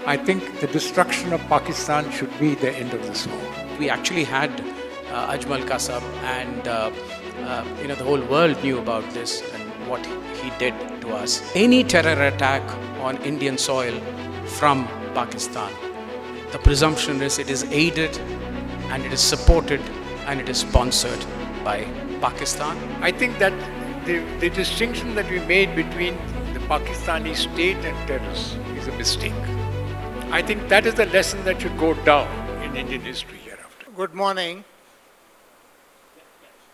I think the destruction of Pakistan should be the end of this war. We actually had Ajmal Kasab, and the whole world knew about this and what he did to us. Any terror attack on Indian soil from Pakistan, the presumption is it is aided and it is supported and it is sponsored by Pakistan. I think that the distinction that we made between the Pakistani state and terrorists is a mistake. I think that is the lesson that should go down in Indian history hereafter. Good morning.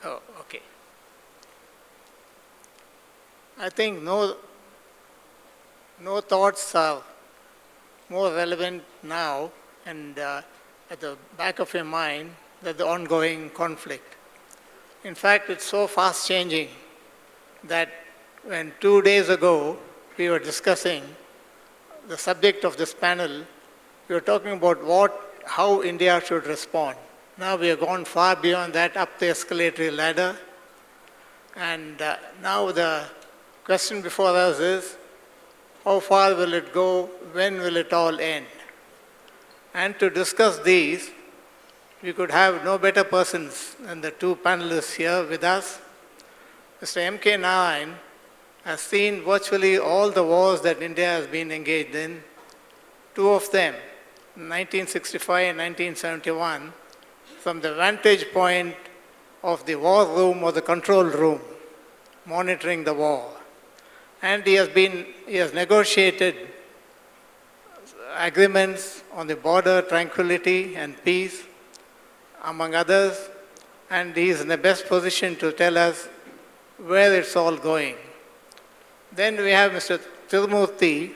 Oh, okay. I think no thoughts are more relevant now and at the back of your mind than the ongoing conflict. In fact, it's so fast changing that when 2 days ago we were discussing the subject of this panel, we were talking about how India should respond. Now we have gone far beyond that, up the escalatory ladder. And now the question before us is, how far will it go? When will it all end? And to discuss these, we could have no better persons than the two panelists here with us. Mr. M.K. Narayanan has seen virtually all the wars that India has been engaged in, two of them, 1965 and 1971, from the vantage point of the war room or the control room, monitoring the war. And he has negotiated agreements on the border, tranquility and peace, among others, and he is in the best position to tell us where it's all going. Then we have Mr. Tirumurti,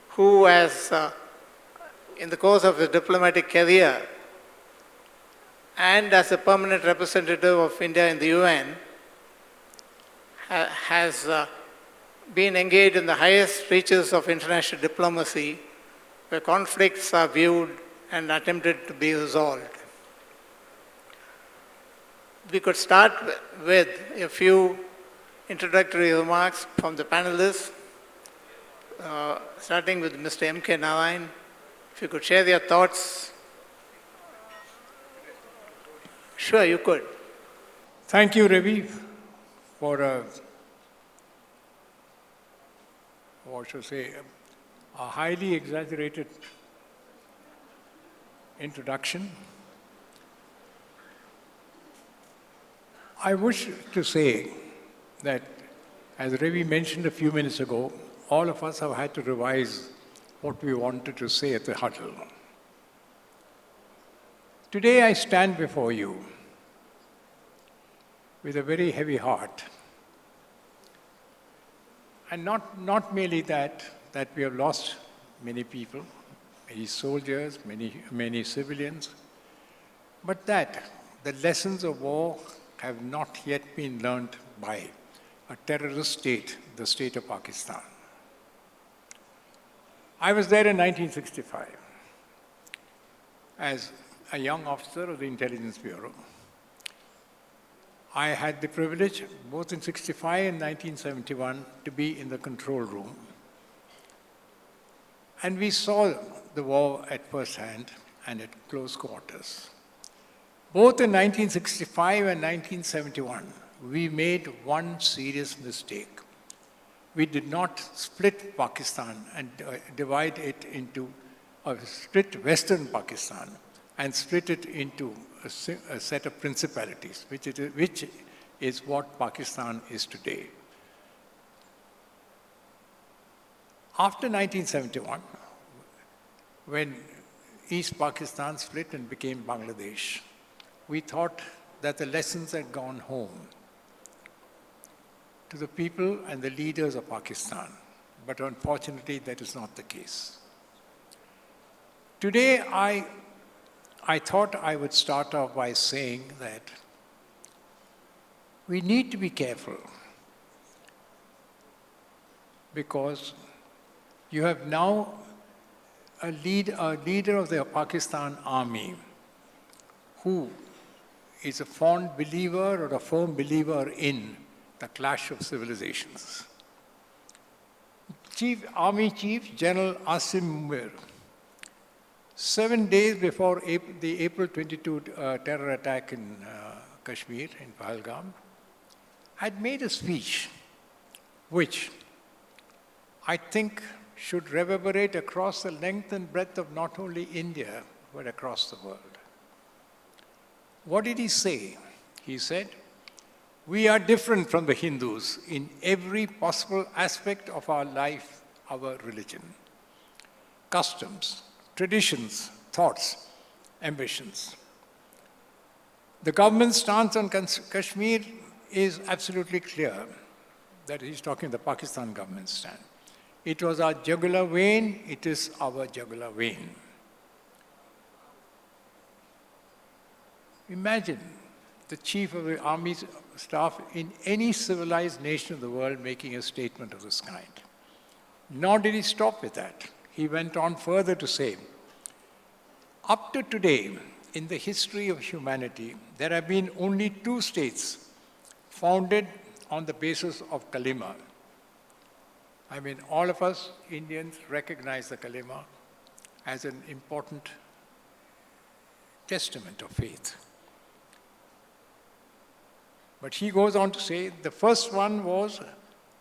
who has, in the course of his diplomatic career, and as a permanent representative of India in the UN, has been engaged in the highest reaches of international diplomacy, where conflicts are viewed and attempted to be resolved. We could start with a few introductory remarks from the panelists, starting with Mr. M.K. Narayanan. If you could share your thoughts. Sure, you could. Thank you, Ravi, for a highly exaggerated introduction. I wish to say that, as Ravi mentioned a few minutes ago, all of us have had to revise what we wanted to say at the huddle. Today I stand before you with a very heavy heart. And not merely that we have lost many people, many soldiers, many civilians, but that the lessons of war have not yet been learned by a terrorist state, the state of Pakistan. I was there in 1965 as a young officer of the Intelligence Bureau. I had the privilege, both in 65 and 1971, to be in the control room. And we saw the war at first hand and at close quarters. Both in 1965 and 1971, we made one serious mistake. We did not split Pakistan and divide it into split Western Pakistan and split it into a set of principalities, which is what Pakistan is today. After 1971, when East Pakistan split and became Bangladesh, we thought that the lessons had gone home to the people and the leaders of Pakistan. But unfortunately, that is not the case. Today, I thought I would start off by saying that we need to be careful, because you have now a leader of the Pakistan army who is a fond believer or a firm believer in the clash of civilizations. Army Chief General Asim Munir 7 days before the April 22 terror attack in Kashmir, in Pahalgam, I'd made a speech which I think should reverberate across the length and breadth of not only India, but across the world. What did he say? He said, "We are different from the Hindus in every possible aspect of our life, our religion, customs, traditions, thoughts, ambitions. The government's stance on Kashmir is absolutely clear." That he's talking the Pakistan government's stand. "It was our jugular vein, it is our jugular vein." Imagine the chief of the army staff in any civilized nation of the world making a statement of this kind. Nor did he stop with that. He went on further to say, "Up to today, in the history of humanity, there have been only 2 states founded on the basis of kalima." I mean, all of us Indians recognize the kalima as an important testament of faith. But he goes on to say, the first one was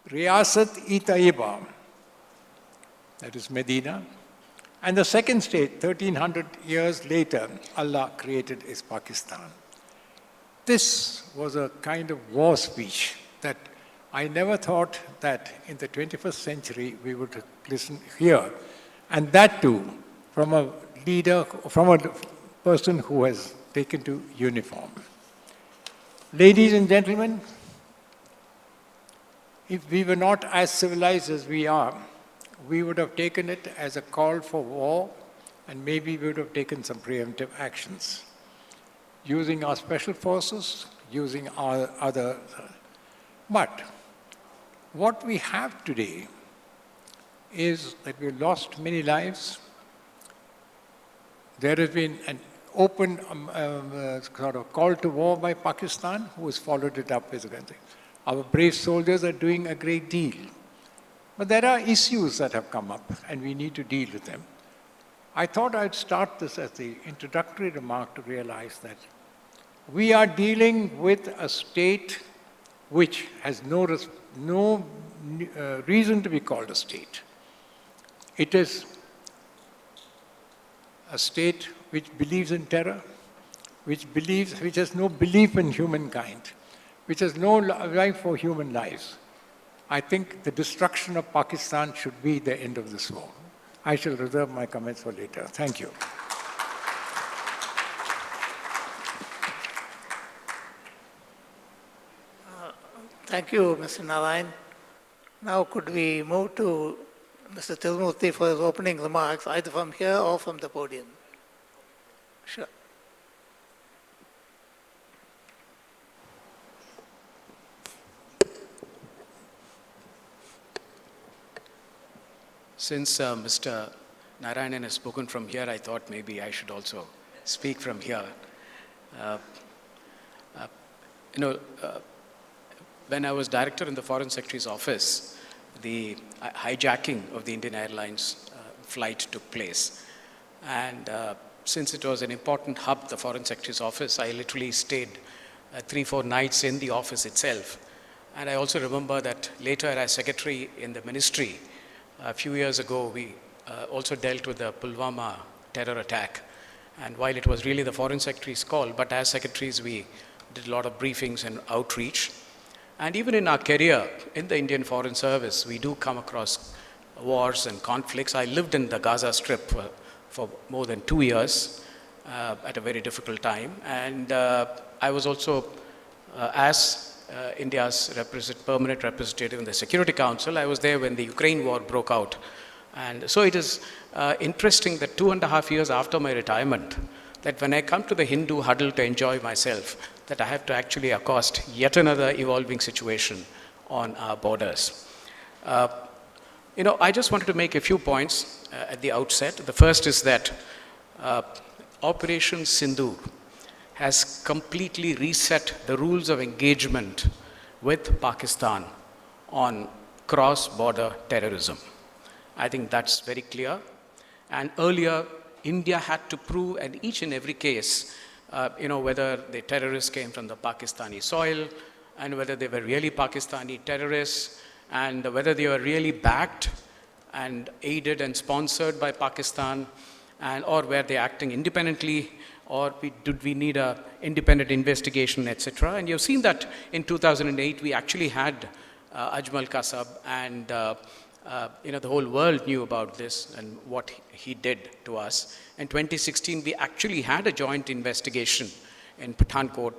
Riyasat-e-Taiba, that is Medina. And the second state, 1300 years later, Allah created, is Pakistan. This was a kind of war speech that I never thought that in the 21st century we would hear. And that too, from a leader, from a person who has taken to uniform. Ladies and gentlemen, if we were not as civilized as we are, we would have taken it as a call for war, and maybe we would have taken some preemptive actions, using our special forces, using our other. But what we have today is that we've lost many lives. There has been an open sort of call to war by Pakistan, who has followed it up with a country. Our brave soldiers are doing a great deal. But there are issues that have come up, and we need to deal with them. I thought I'd start this as the introductory remark to realize that we are dealing with a state which has no reason to be called a state. It is a state which believes in terror, which has no belief in humankind, which has no life for human lives. I think the destruction of Pakistan should be the end of this war. I shall reserve my comments for later. Thank you. Thank you, Mr. Narayan. Now could we move to Mr. Tirumurti for his opening remarks, either from here or from the podium? Sure. Since Mr. Narayanan has spoken from here, I thought maybe I should also speak from here. When I was director in the Foreign Secretary's office, the hijacking of the Indian Airlines flight took place. And since it was an important hub, the Foreign Secretary's office, I literally stayed 3-4 nights in the office itself. And I also remember that later as secretary in the ministry, a few years ago, we also dealt with the Pulwama terror attack. And while it was really the Foreign Secretary's call, but as secretaries, we did a lot of briefings and outreach. And even in our career in the Indian Foreign Service, we do come across wars and conflicts. I lived in the Gaza Strip for more than 2 years at a very difficult time. And I was also, as India's permanent representative in the Security Council, I was there when the Ukraine war broke out. And so it is interesting that 2.5 years after my retirement, that when I come to the Hindu Huddle to enjoy myself, that I have to actually accost yet another evolving situation on our borders. I just wanted to make a few points at the outset. The first is that Operation Sindoor has completely reset the rules of engagement with Pakistan on cross-border terrorism. I think that's very clear. And earlier, India had to prove in each and every case, whether the terrorists came from the Pakistani soil and whether they were really Pakistani terrorists and whether they were really backed and aided and sponsored by Pakistan, or were they acting independently, or did we need an independent investigation, etc. And you've seen that in 2008, we actually had Ajmal Kasab, and the whole world knew about this and what he did to us. In 2016, we actually had a joint investigation in Pathankot,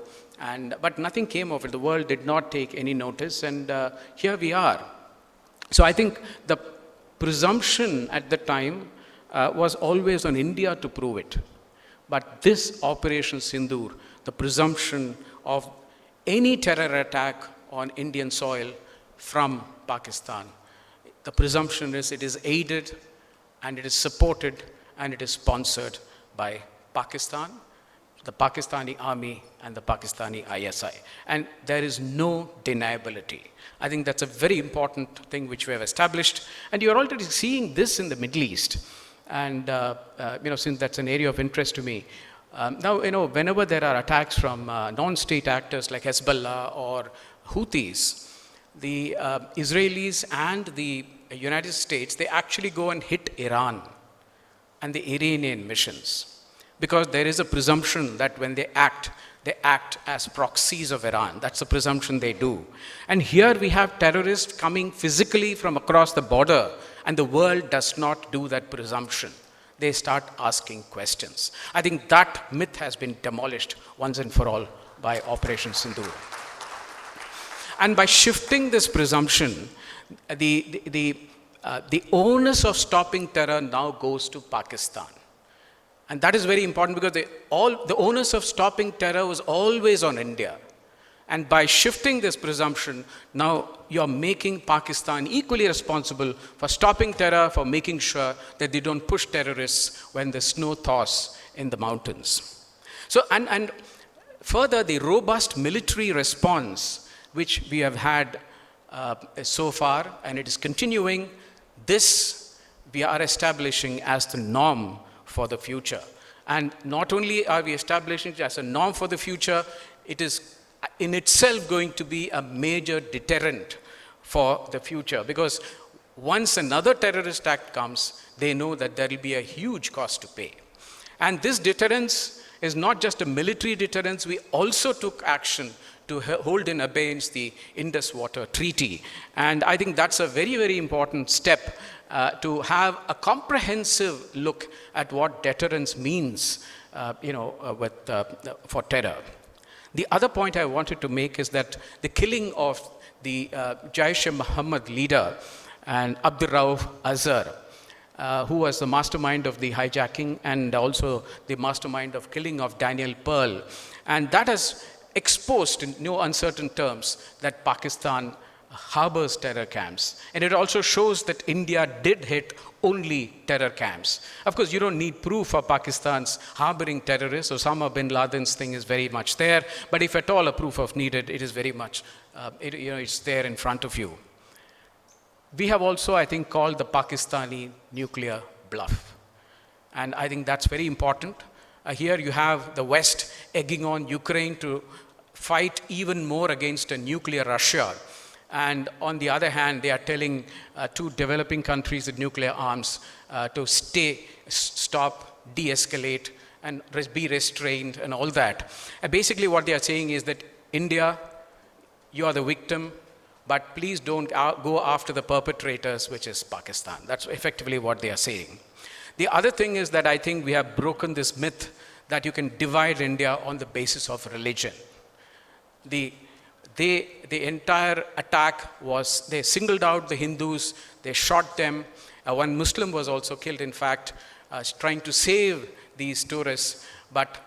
but nothing came of it. The world did not take any notice, and here we are. So I think the presumption at the time was always on India to prove it. But this Operation Sindoor, the presumption of any terror attack on Indian soil from Pakistan, the presumption is it is aided and it is supported and it is sponsored by Pakistan, the Pakistani army and the Pakistani ISI. And there is no deniability. I think that's a very important thing which we have established. And you're already seeing this in the Middle East. And, since that's an area of interest to me. Now, whenever there are attacks from non-state actors like Hezbollah or Houthis, the Israelis and the United States, they actually go and hit Iran and the Iranian missions. Because there is a presumption that when they act as proxies of Iran. That's the presumption they do. And here we have terrorists coming physically from across the border, and the world does not do that presumption. They start asking questions. I think that myth has been demolished once and for all by Operation Sindoor. And by shifting this presumption, the onus of stopping terror now goes to Pakistan. And that is very important because the onus of stopping terror was always on India. And by shifting this presumption, now you're making Pakistan equally responsible for stopping terror, for making sure that they don't push terrorists when the snow thaws in the mountains. So, and further, the robust military response, which we have had so far, and it is continuing, this we are establishing as the norm for the future. And not only are we establishing it as a norm for the future, it is in itself going to be a major deterrent for the future, because once another terrorist act comes, they know that there will be a huge cost to pay. And this deterrence is not just a military deterrence. We also took action to hold in abeyance the Indus Water Treaty. And I think that's a very, very important step to have a comprehensive look at what deterrence means, for terror. The other point I wanted to make is that the killing of the Jaish-e-Mohammed leader and Abdur Rauf Azhar, who was the mastermind of the hijacking and also the mastermind of killing of Daniel Pearl, and that has exposed in no uncertain terms that Pakistan harbors terror camps. And it also shows that India did hit only terror camps. Of course, you don't need proof of Pakistan's harboring terrorists. Osama bin Laden's thing is very much there. But if at all a proof of needed, it is very much, it's there in front of you. We have also, I think, called the Pakistani nuclear bluff. And I think that's very important. Here you have the West egging on Ukraine to fight even more against a nuclear Russia. And on the other hand, they are telling two developing countries with nuclear arms to stop, de-escalate, and be restrained and all that. And basically what they are saying is that India, you are the victim, but please don't go after the perpetrators, which is Pakistan. That's effectively what they are saying. The other thing is that I think we have broken this myth that you can divide India on the basis of religion. The entire attack was, they singled out the Hindus, they shot them. One Muslim was also killed, in fact, trying to save these tourists, but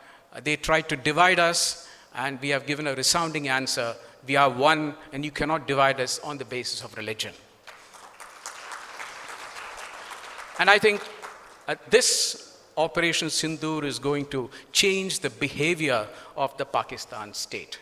they tried to divide us, and we have given a resounding answer. We are one, and you cannot divide us on the basis of religion. And I think this Operation Sindoor is going to change the behavior of the Pakistan state.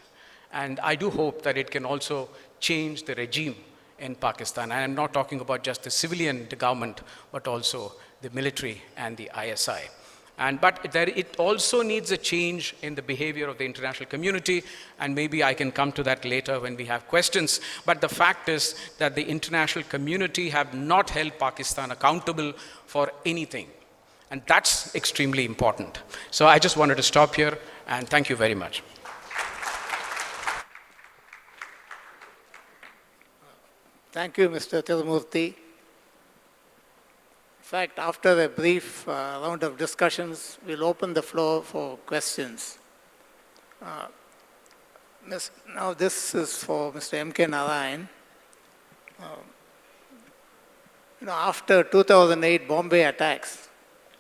And I do hope that it can also change the regime in Pakistan. And I'm not talking about just the civilian government, but also the military and the ISI. But it also needs a change in the behavior of the international community, and maybe I can come to that later when we have questions. But the fact is that the international community have not held Pakistan accountable for anything. And that's extremely important. So I just wanted to stop here, and thank you very much. Thank you, Mr. Tirumurti. In fact, after a brief round of discussions, we'll open the floor for questions. Now this is for Mr. M.K. Narayanan. After 2008 Bombay attacks,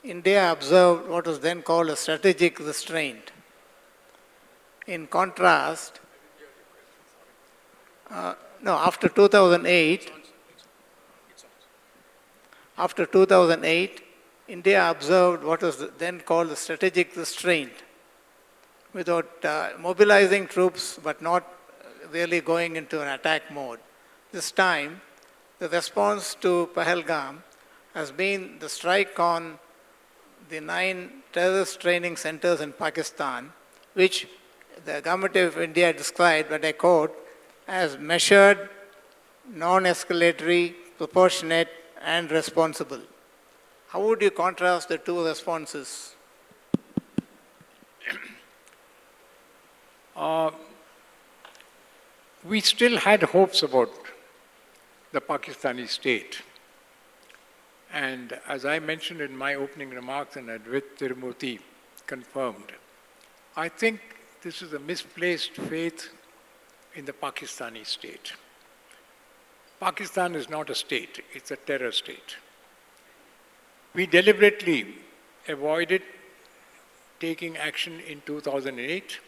India observed what was then called a strategic restraint. In contrast, after 2008, India observed what was then called a strategic restraint, without mobilizing troops but not really going into an attack mode. This time, the response to Pahalgam has been the strike on the 9 terrorist training centers in Pakistan, which the government of India described, and I quote, as measured, non-escalatory, proportionate, and responsible. How would you contrast the two responses? We still had hopes about the Pakistani state. And as I mentioned in my opening remarks, and with Tirumurti confirmed, I think this is a misplaced faith in the Pakistani state. Pakistan is not a state, it's a terror state. We deliberately avoided taking action in 2008.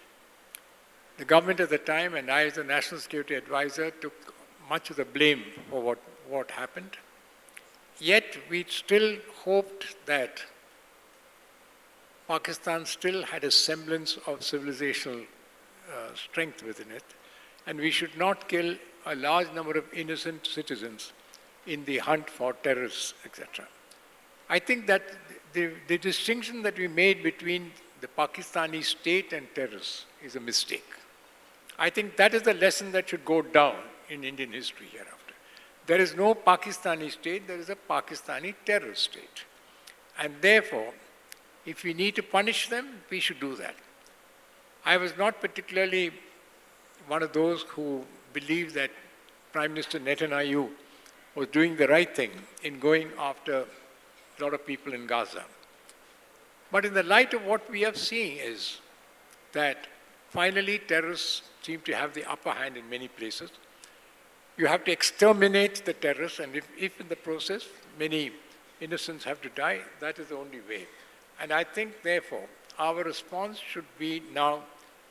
The government at the time, and I as the National Security Advisor, took much of the blame for what happened. Yet we still hoped that Pakistan still had a semblance of civilizational strength within it, and we should not kill a large number of innocent citizens in the hunt for terrorists, etc. I think that the distinction that we made between the Pakistani state and terrorists is a mistake. I think that is the lesson that should go down in Indian history hereafter. There is no Pakistani state, there is a Pakistani terrorist state. And therefore, if we need to punish them, we should do that. I was not particularly one of those who believed that Prime Minister Netanyahu was doing the right thing in going after a lot of people in Gaza. But in the light of what we are seeing is that finally terrorists seem to have the upper hand in many places. You have to exterminate the terrorists, and if in the process many innocents have to die, that is the only way. And I think, therefore, our response should be now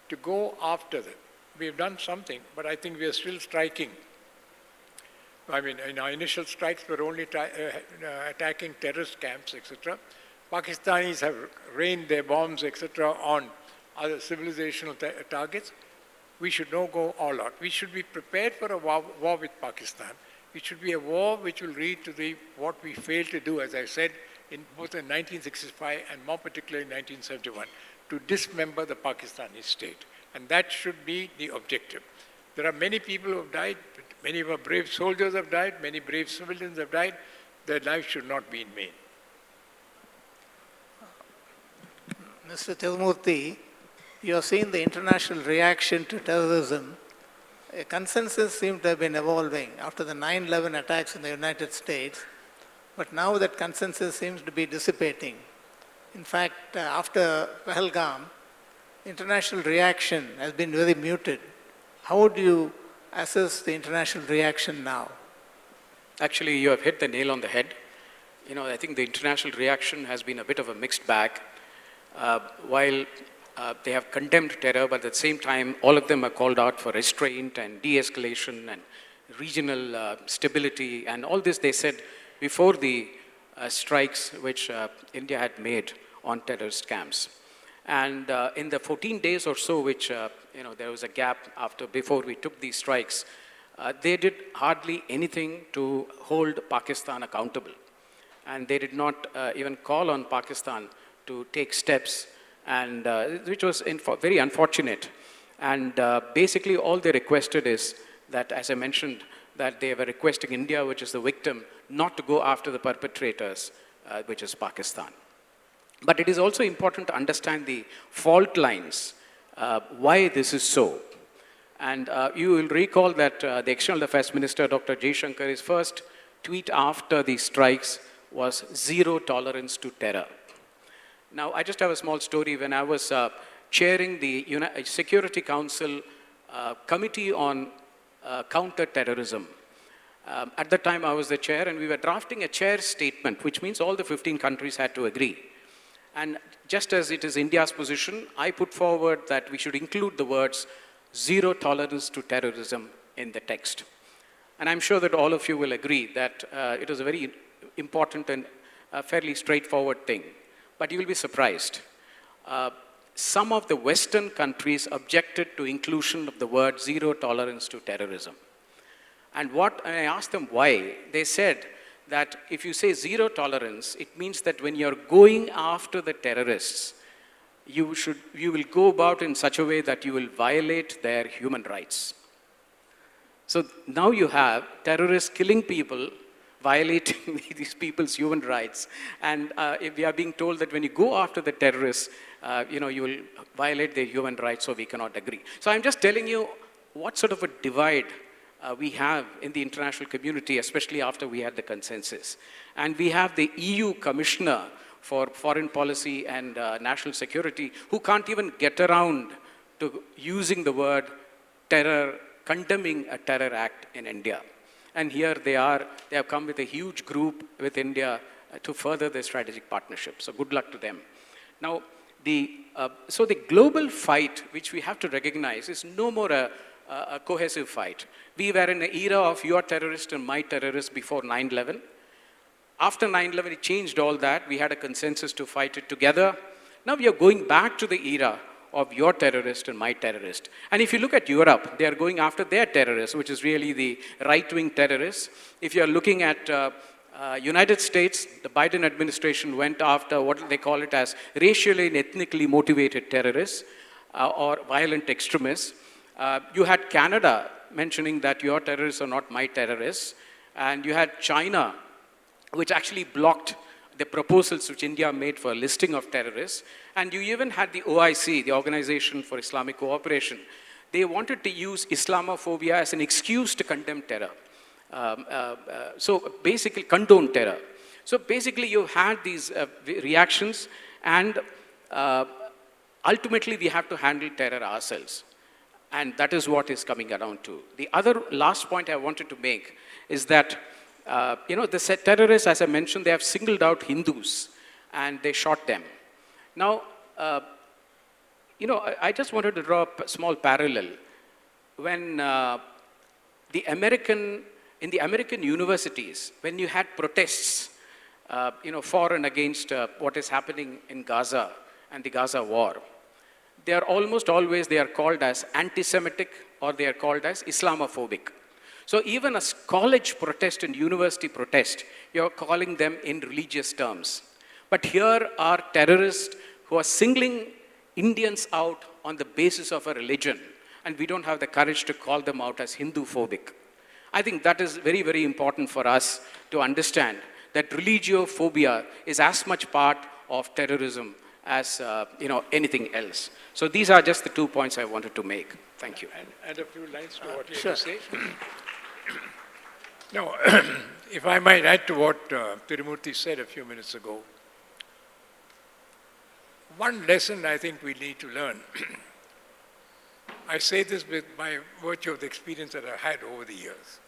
to go after them. We have done something, but I think we are still striking. I mean, in our initial strikes, we were only attacking terrorist camps, etc. Pakistanis have rained their bombs, etc., on other civilizational targets. We should now go all out. We should be prepared for a war with Pakistan. It should be a war which will lead to what we failed to do, as I said, in both in 1965 and more particularly in 1971, to dismember the Pakistani state. And that should be the objective. There are many people who have died. Many of our brave soldiers have died. Many brave civilians have died. Their lives should not be in vain. Mr. Tirumurti, you have seen the international reaction to terrorism. A consensus seems to have been evolving after the 9/11 attacks in the United States, but now that consensus seems to be dissipating. In fact, after Pahalgam, international reaction has been very muted. How would you assess the international reaction now? Actually, you have hit the nail on the head. I think the international reaction has been a bit of a mixed bag. While they have condemned terror, but at the same time, all of them are called out for restraint and de-escalation and regional stability. And all this they said before the strikes which India had made on terrorist camps. And in the 14 days or so, which there was a gap before we took these strikes, they did hardly anything to hold Pakistan accountable. And they did not even call on Pakistan to take steps, and which was very unfortunate. And basically all they requested is that, as I mentioned, that they were requesting India, which is the victim, not to go after the perpetrators, which is Pakistan. But it is also important to understand the fault lines, why this is so. And you will recall that the External Affairs Minister, Dr. Jaishankar, his first tweet after the strikes was zero tolerance to terror. Now, I just have a small story. When I was chairing the Security Council Committee on Counter-Terrorism, at the time I was the chair, and we were drafting a chair statement, which means all the 15 countries had to agree. And just as it is India's position, I put forward that we should include the words zero tolerance to terrorism in the text. And I'm sure that all of you will agree that it was a very important and fairly straightforward thing. But you will be surprised. Some of the Western countries objected to inclusion of the word zero tolerance to terrorism. And I asked them why. They said that if you say zero tolerance, it means that when you're going after the terrorists, you will go about in such a way that you will violate their human rights. So now you have terrorists killing people, violating these people's human rights. And if we are being told that when you go after the terrorists, you will violate their human rights, so we cannot agree. So I'm just telling you what sort of a divide we have in the international community, especially after we had the consensus. And we have the EU Commissioner for Foreign Policy and National Security, who can't even get around to using the word terror, condemning a terror act in India. And here they have come with a huge group with India to further their strategic partnership. So good luck to them. Now, so the global fight, which we have to recognize, is no more a cohesive fight. We were in an era of your terrorist and my terrorist before 9/11. After 9/11, it changed all that. We had a consensus to fight it together. Now we are going back to the era of your terrorist and my terrorist. And if you look at Europe, they are going after their terrorists, which is really the right-wing terrorists. If you are looking at United States, the Biden administration went after what they call it as racially and ethnically motivated terrorists or violent extremists. You had Canada mentioning that your terrorists are not my terrorists. And you had China, which actually blocked the proposals which India made for a listing of terrorists. And you even had the OIC, the Organization for Islamic Cooperation. They wanted to use Islamophobia as an excuse to condemn terror. So basically, condone terror. So basically, you had these reactions, and ultimately, we have to handle terror ourselves. And that is what is coming around to. The other last point I wanted to make is that, the terrorists, as I mentioned, they have singled out Hindus and they shot them. Now, I just wanted to draw a small parallel. When in the American universities, when you had protests, for and against what is happening in Gaza and the Gaza war, they are almost always, they are called as anti-Semitic or they are called as Islamophobic. So even a college protest and university protest, you're calling them in religious terms. But here are terrorists who are singling Indians out on the basis of a religion, and we don't have the courage to call them out as Hindu-phobic. I think that is very, very important for us to understand that religiophobia is as much part of terrorism as anything else. So these are just the 2 points I wanted to make. Thank you. And add a few lines to what you sure. have to say. Now, if I might add to what Tirumurti said a few minutes ago, one lesson I think we need to learn. I say this by virtue of the experience that I've had over the years.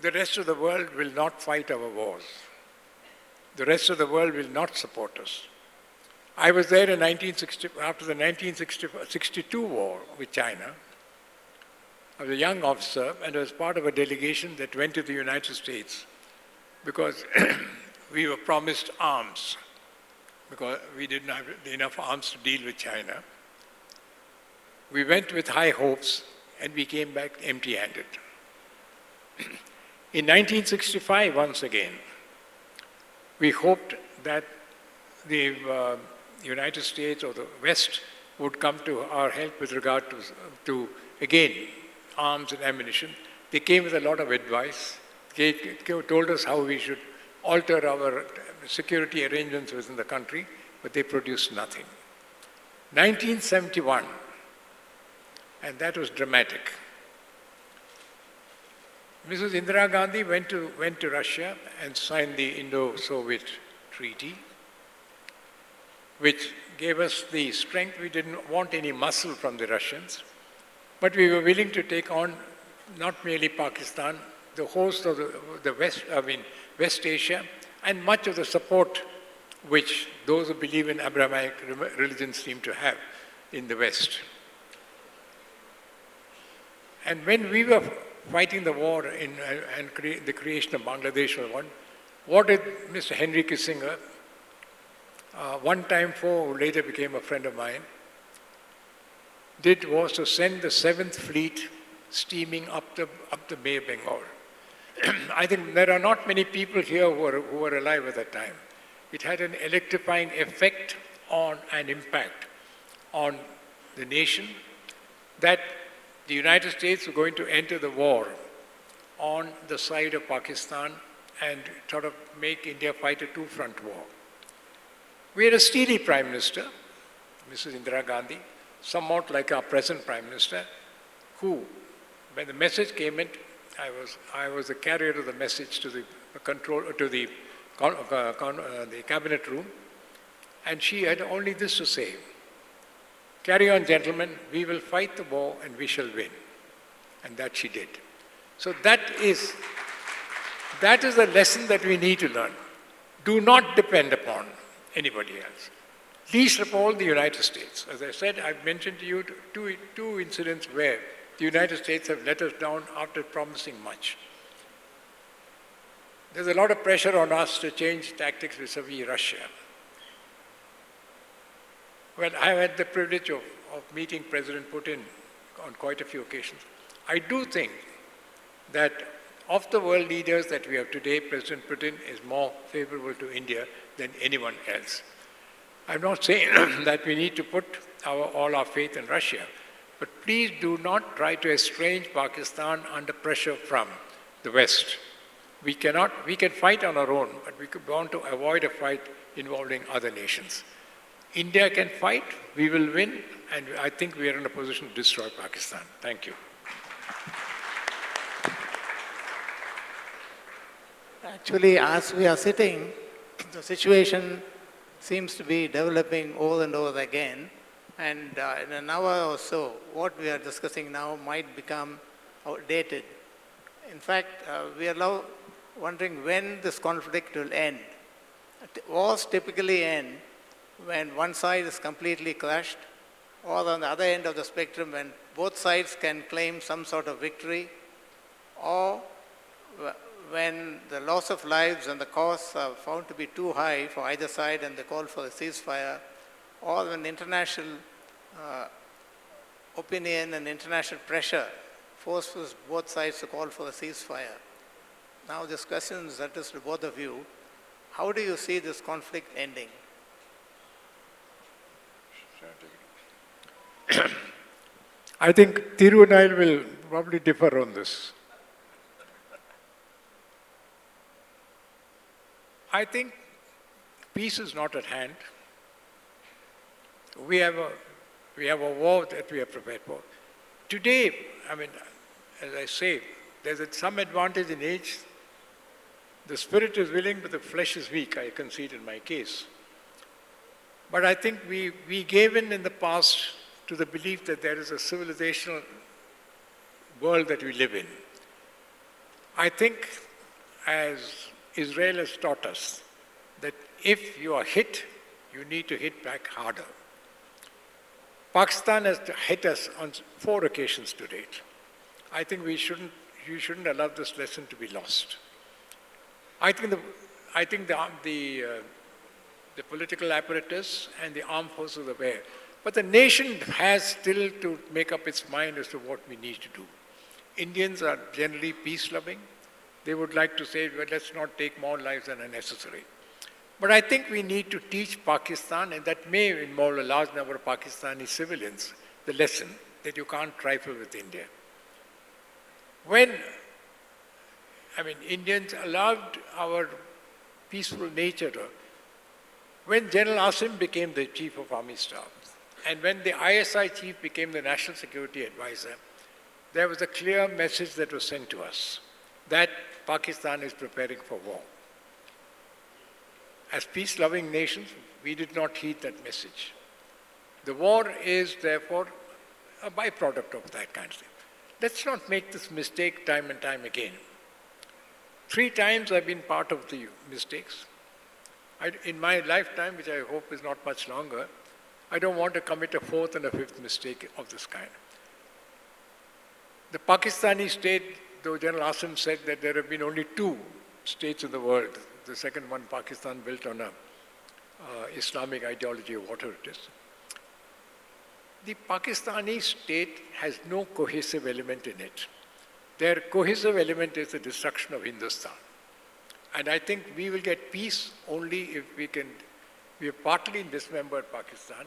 The rest of the world will not fight our wars. The rest of the world will not support us. I was there in after the 1962 war with China. I was a young officer and I was part of a delegation that went to the United States because we were promised arms, because we didn't have enough arms to deal with China. We went with high hopes and we came back empty-handed. In 1965, once again, We hoped that the United States or the West would come to our help with regard to again, arms and ammunition. They came with a lot of advice. They told us how we should alter our security arrangements within the country, but they produced nothing. 1971, and that was dramatic. Mrs. Indira Gandhi went to Russia and signed the Indo-Soviet Treaty, which gave us the strength. We didn't want any muscle from the Russians, but we were willing to take on not merely Pakistan, the host of the West Asia, and much of the support which those who believe in Abrahamic religion seem to have in the West. And when we were fighting the war and the creation of Bangladesh was one, what did Mr. Henry Kissinger, one-time foe who later became a friend of mine, did was to send the 7th Fleet steaming up the Bay of Bengal. I think there are not many people here who were alive at that time. It had an electrifying effect on and impact on the nation that the United States were going to enter the war on the side of Pakistan and sort of make India fight a two-front war. We had a steely Prime Minister, Mrs. Indira Gandhi, somewhat like our present Prime Minister, who, when the message came in, I was the carrier of the message to the the cabinet room, and she had only this to say: "Carry on, gentlemen, we will fight the war and we shall win." And that she did. So that is the lesson that we need to learn. Do not depend upon anybody else. Least of all the United States. As I said, I've mentioned to you two incidents where the United States have let us down after promising much. There's a lot of pressure on us to change tactics vis-a-vis Russia. Well, I've had the privilege of meeting President Putin on quite a few occasions. I do think that of the world leaders that we have today, President Putin is more favorable to India than anyone else. I'm not saying that we need to put all our faith in Russia, but please do not try to estrange Pakistan under pressure from the West. We can fight on our own, but we want to avoid a fight involving other nations. India can fight, we will win, and I think we are in a position to destroy Pakistan. Thank you. Actually, as we are sitting, the situation seems to be developing over and over again. And in an hour or so, what we are discussing now might become outdated. In fact, we are now wondering when this conflict will end. Wars typically end when one side is completely crushed, or on the other end of the spectrum when both sides can claim some sort of victory, or when the loss of lives and the costs are found to be too high for either side and they call for a ceasefire, or when international opinion and international pressure forces both sides to call for a ceasefire. Now this question is addressed to both of you. How do you see this conflict ending? I think Thiru and I will probably differ on this. I think peace is not at hand. We have a war that we are prepared for. Today, I mean, as I say, there's some advantage in age. The spirit is willing, but the flesh is weak, I concede in my case. But I think we gave in the past to the belief that there is a civilizational world that we live in. I think, as Israel has taught us, that if you are hit, you need to hit back harder. Pakistan has hit us on 4 occasions to date. I think you shouldn't allow this lesson to be lost. I think the political apparatus and the armed forces are aware. But the nation has still to make up its mind as to what we need to do. Indians are generally peace-loving. They would like to say, well, let's not take more lives than are necessary. But I think we need to teach Pakistan, and that may involve a large number of Pakistani civilians, the lesson that you can't trifle with India. Indians allowed our peaceful nature. When General Asim became the Chief of Army Staff, and when the ISI Chief became the National Security Advisor, there was a clear message that was sent to us that Pakistan is preparing for war. As peace-loving nations, we did not heed that message. The war is therefore a byproduct of that kind of thing. Let's not make this mistake time and time again. 3 times I've been part of the mistakes. In my lifetime, which I hope is not much longer, I don't want to commit a 4th and a 5th mistake of this kind. The Pakistani state, though General Asim said that there have been only 2 states in the world, the second one, Pakistan, built on a Islamic ideology or whatever it is. The Pakistani state has no cohesive element in it. Their cohesive element is the destruction of Hindustan. And I think we will get peace only if we have partly dismembered Pakistan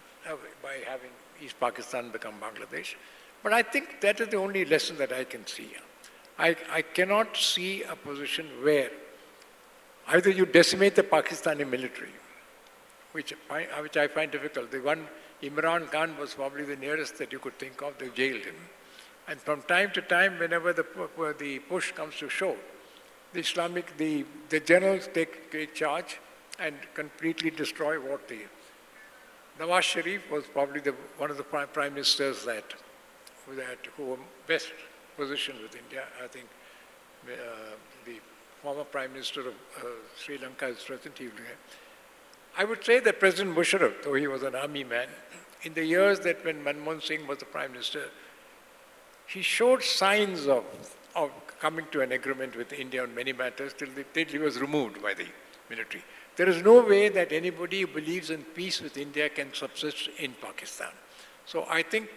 by having East Pakistan become Bangladesh. But I think that is the only lesson that I can see. I cannot see a position where either you decimate the Pakistani military, which I find difficult. The one, Imran Khan, was probably the nearest that you could think of. They jailed him. And from time to time, whenever the push comes to shove, the generals take charge and completely destroy what they... Nawaz Sharif was probably one of the prime ministers who were best positioned with India. I think the former Prime Minister of Sri Lanka is present. I would say that President Musharraf, though he was an army man, in the years that when Manmohan Singh was the Prime Minister, he showed signs of coming to an agreement with India on many matters till he was removed by the military. There is no way that anybody who believes in peace with India can subsist in Pakistan. So I think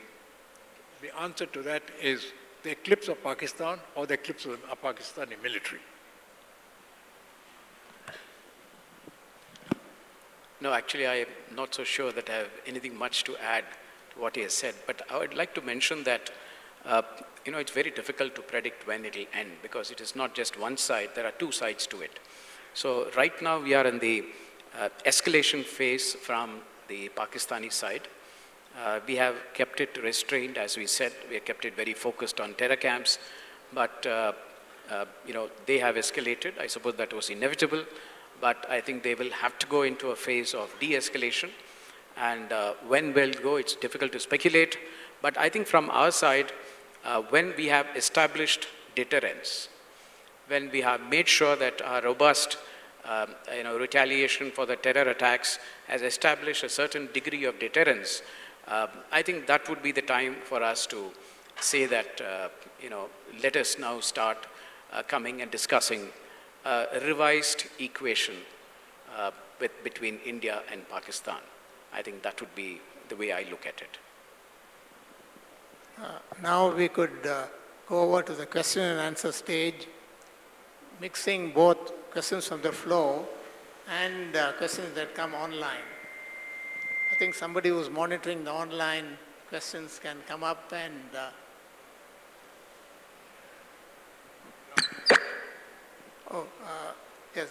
the answer to that is the eclipse of Pakistan or the eclipse of the Pakistani military. No, actually, I am not so sure that I have anything much to add to what he has said. But I would like to mention that, it's very difficult to predict when it will end because it is not just one side. There are 2 sides to it. So right now we are in the escalation phase from the Pakistani side. We have kept it restrained, as we said. We have kept it very focused on terror camps. But, they have escalated. I suppose that was inevitable. But I think they will have to go into a phase of de-escalation. And when we'll go, it's difficult to speculate. But I think from our side, when we have established deterrence, when we have made sure that our robust retaliation for the terror attacks has established a certain degree of deterrence, I think that would be the time for us to say that, let us now start coming and discussing a revised equation between India and Pakistan. I think that would be the way I look at it. Now we could go over to the question and answer stage, mixing both questions from the floor and questions that come online. I think somebody who's monitoring the online questions can come up and yes.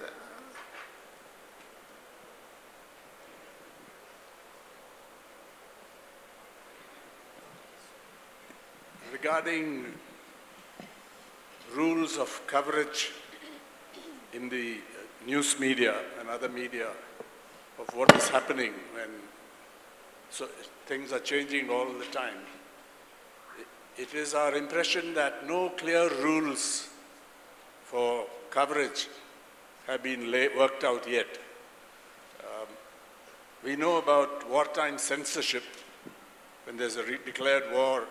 Regarding rules of coverage in the news media and other media of what is happening when things are changing all the time, it is our impression that no clear rules for coverage have been worked out yet. We know about wartime censorship. When there's a declared war,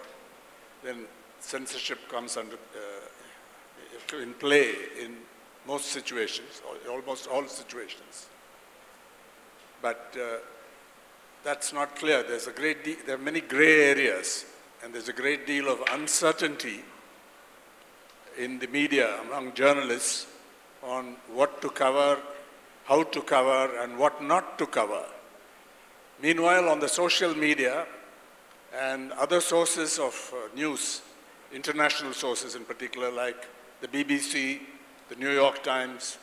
then censorship comes in play in most situations, or almost all situations. But that's not clear. There are many gray areas, and there's a great deal of uncertainty in the media, among journalists, on what to cover, how to cover and what not to cover. Meanwhile, on the social media and other sources of news, international sources in particular, like the BBC, the New York Times,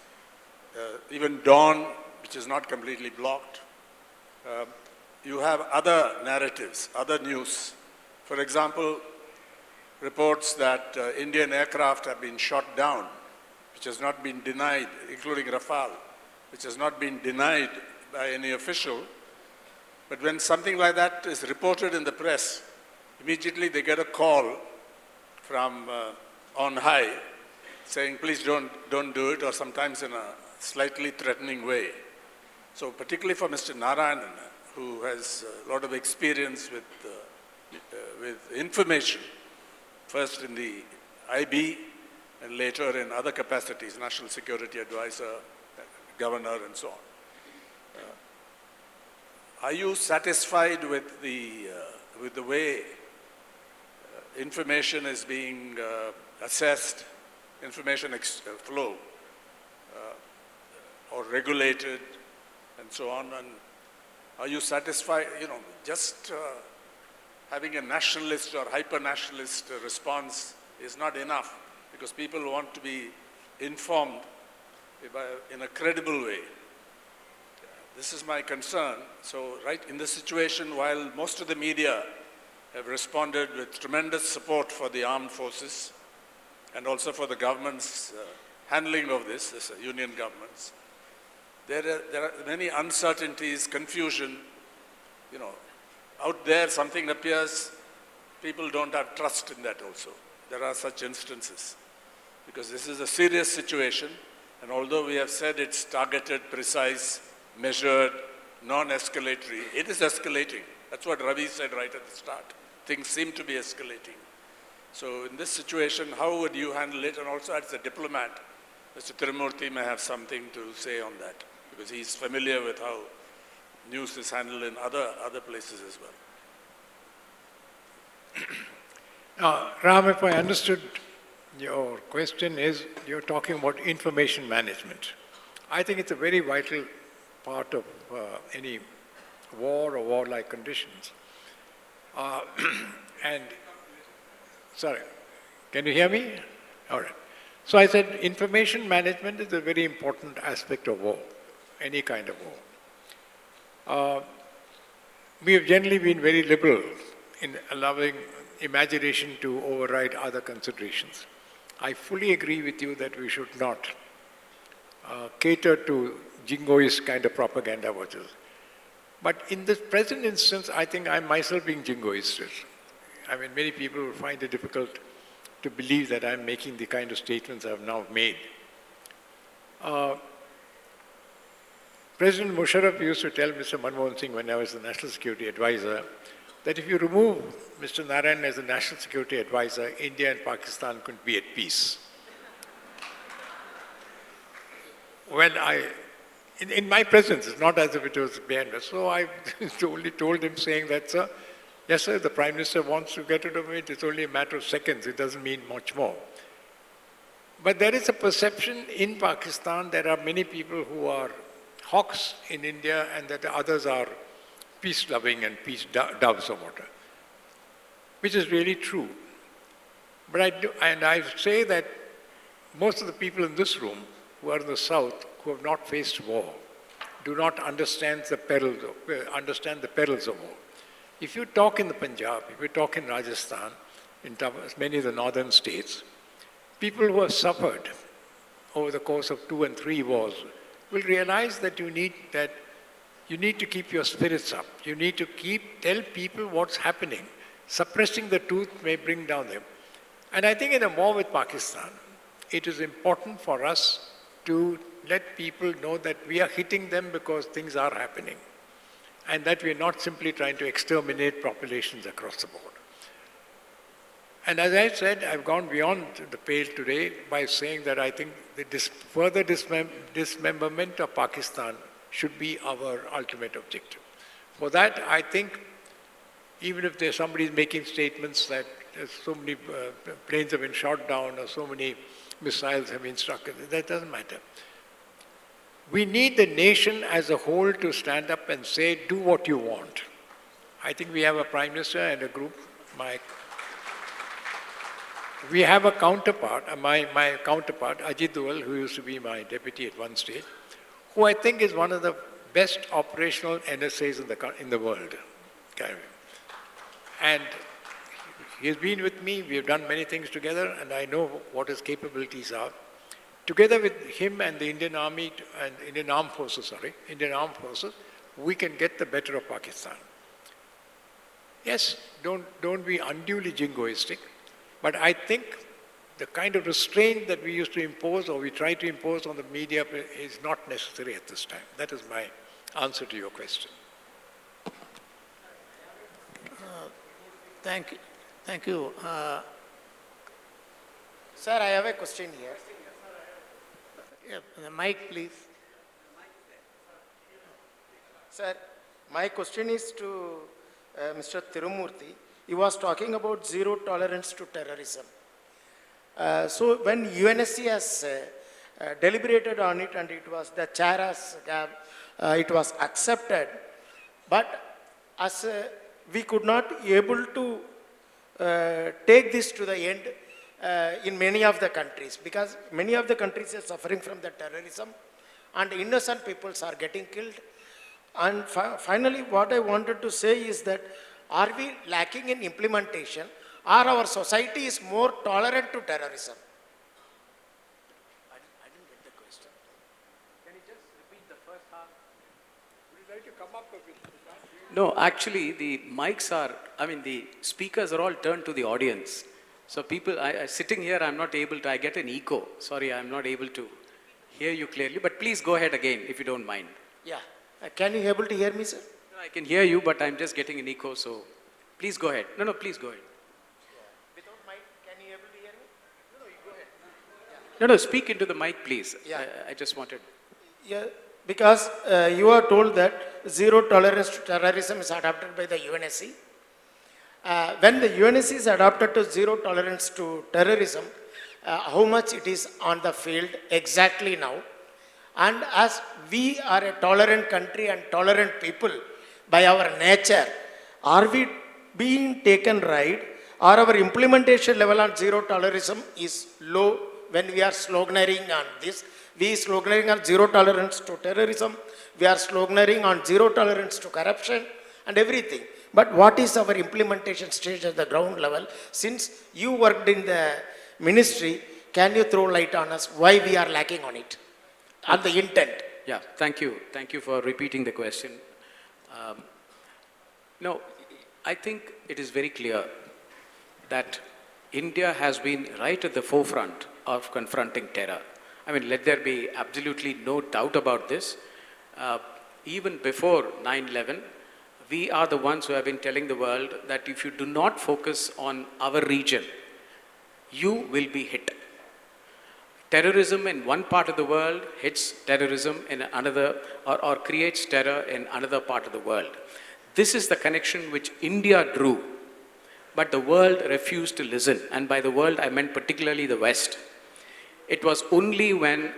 even Dawn, which is not completely blocked, you have other narratives, other news. For example, reports that Indian aircraft have been shot down, which has not been denied, including Rafale, which has not been denied by any official. But when something like that is reported in the press, immediately they get a call from on high saying, please don't do it, or sometimes in a slightly threatening way. So particularly for Mr. Narayanan, who has a lot of experience with information, first in the IB and later in other capacities, National Security Advisor, Governor, and so on. Are you satisfied with the way information is being assessed, information flow, or regulated, and so on? And are you satisfied, just having a nationalist or hyper-nationalist response is not enough, because people want to be informed in a credible way. This is my concern. So right in this situation, while most of the media have responded with tremendous support for the armed forces and also for the government's handling of this union governments, there are many uncertainties, confusion. Out there something appears, people don't have trust in that also. There are such instances. Because this is a serious situation, and although we have said it's targeted, precise, measured, non-escalatory, it is escalating. That's what Ravi said right at the start. Things seem to be escalating. So in this situation, how would you handle it? And also as a diplomat, Mr. Tirumurti may have something to say on that, because he's familiar with how news is handled in other places as well. Ram, if I understood your question is, you're talking about information management. I think it's a very vital part of any war or warlike conditions. Sorry, can you hear me? All right. So I said information management is a very important aspect of war, any kind of war. We have generally been very liberal in allowing imagination to override other considerations. I fully agree with you that we should not cater to jingoist kind of propaganda watches. But in this present instance, I think I'm myself being jingoistic. I mean, many people will find it difficult to believe that I'm making the kind of statements I've now made. President Musharraf used to tell Mr. Manmohan Singh when I was the National Security Advisor that if you remove Mr. Narayanan as the National Security Advisor, India and Pakistan could be at peace. Well, in my presence, it's not as if it was behind us. So I only told him saying that, sir, yes, sir, the Prime Minister wants to get rid of it. It's only a matter of seconds. It doesn't mean much more. But there is a perception in Pakistan, there are many people who are hawks in India and that the others are peace-loving and peace doves or whatever, which is really true. But I say that most of the people in this room who are in the South, who have not faced war, do not understand the perils of war. If you talk in the Punjab, if you talk in Rajasthan, in many of the northern states, people who have suffered over the course of 2 and 3 wars will realize that you need to keep your spirits up. You need to tell people what's happening. Suppressing the truth may bring down them. And I think in a war with Pakistan, it is important for us to let people know that we are hitting them because things are happening, and that we are not simply trying to exterminate populations across the board. And as I said, I've gone beyond the pale today by saying that I think the further dismemberment of Pakistan should be our ultimate objective. For that, I think, even if there's somebody making statements that so many planes have been shot down or so many missiles have been struck, that doesn't matter. We need the nation as a whole to stand up and say, do what you want. I think we have a Prime Minister and a group, we have a counterpart, my counterpart, Ajit Duval, who used to be my deputy at one stage, who I think is one of the best operational NSAs in the world. And he's been with me, we have done many things together, and I know what his capabilities are. Together with him and the Indian Army and Indian Armed Forces, we can get the better of Pakistan. Yes, don't be unduly jingoistic, but I think the kind of restraint that we used to impose or we try to impose on the media is not necessary at this time. That is my answer to your question. Thank you. Sir, I have a question here. Yeah, the mic, please. Sir, my question is to Mr. Tirumurti. He was talking about zero tolerance to terrorism. So when UNSC has deliberated on it and it was the chair has, it was accepted, but as we could not be able to take this to the end in many of the countries, because many of the countries are suffering from the terrorism and innocent peoples are getting killed. And finally, what I wanted to say is that are we lacking in implementation, or our society is more tolerant to terrorism? I didn't get the question. Can you just repeat the first half? Would you like to come up with it? No, actually, the mics are, the speakers are all turned to the audience. So people, sitting here, I'm not able to, I get an echo. Sorry, I'm not able to hear you clearly, but please go ahead again, if you don't mind. Yeah. Can you able to hear me, sir? No, I can hear you, but I'm just getting an echo, so please go ahead. No, please go ahead. Without mic, can you able to hear me? No, you go ahead. No, speak into the mic, please. Yeah. I just wanted. Yeah, because you are told that zero tolerance to terrorism is adopted by the UNSC. When the UNSC is adopted to zero tolerance to terrorism, how much it is on the field exactly now? And as we are a tolerant country and tolerant people by our nature, are we being taken right, or our implementation level on zero tolerism is low when we are sloganeering on this? We are sloganeering on zero tolerance to terrorism, we are sloganeering on zero tolerance to corruption and everything. But what is our implementation stage at the ground level? Since you worked in the ministry, can you throw light on us why we are lacking on it, on the intent? Yeah, thank you. Thank you for repeating the question. No, I think it is very clear that India has been right at the forefront of confronting terror. Let there be absolutely no doubt about this. Even before 9/11, we are the ones who have been telling the world that if you do not focus on our region, you will be hit. Terrorism in one part of the world hits terrorism in another, or creates terror in another part of the world. This is the connection which India drew, but the world refused to listen. And by the world, I meant particularly the West. It was only when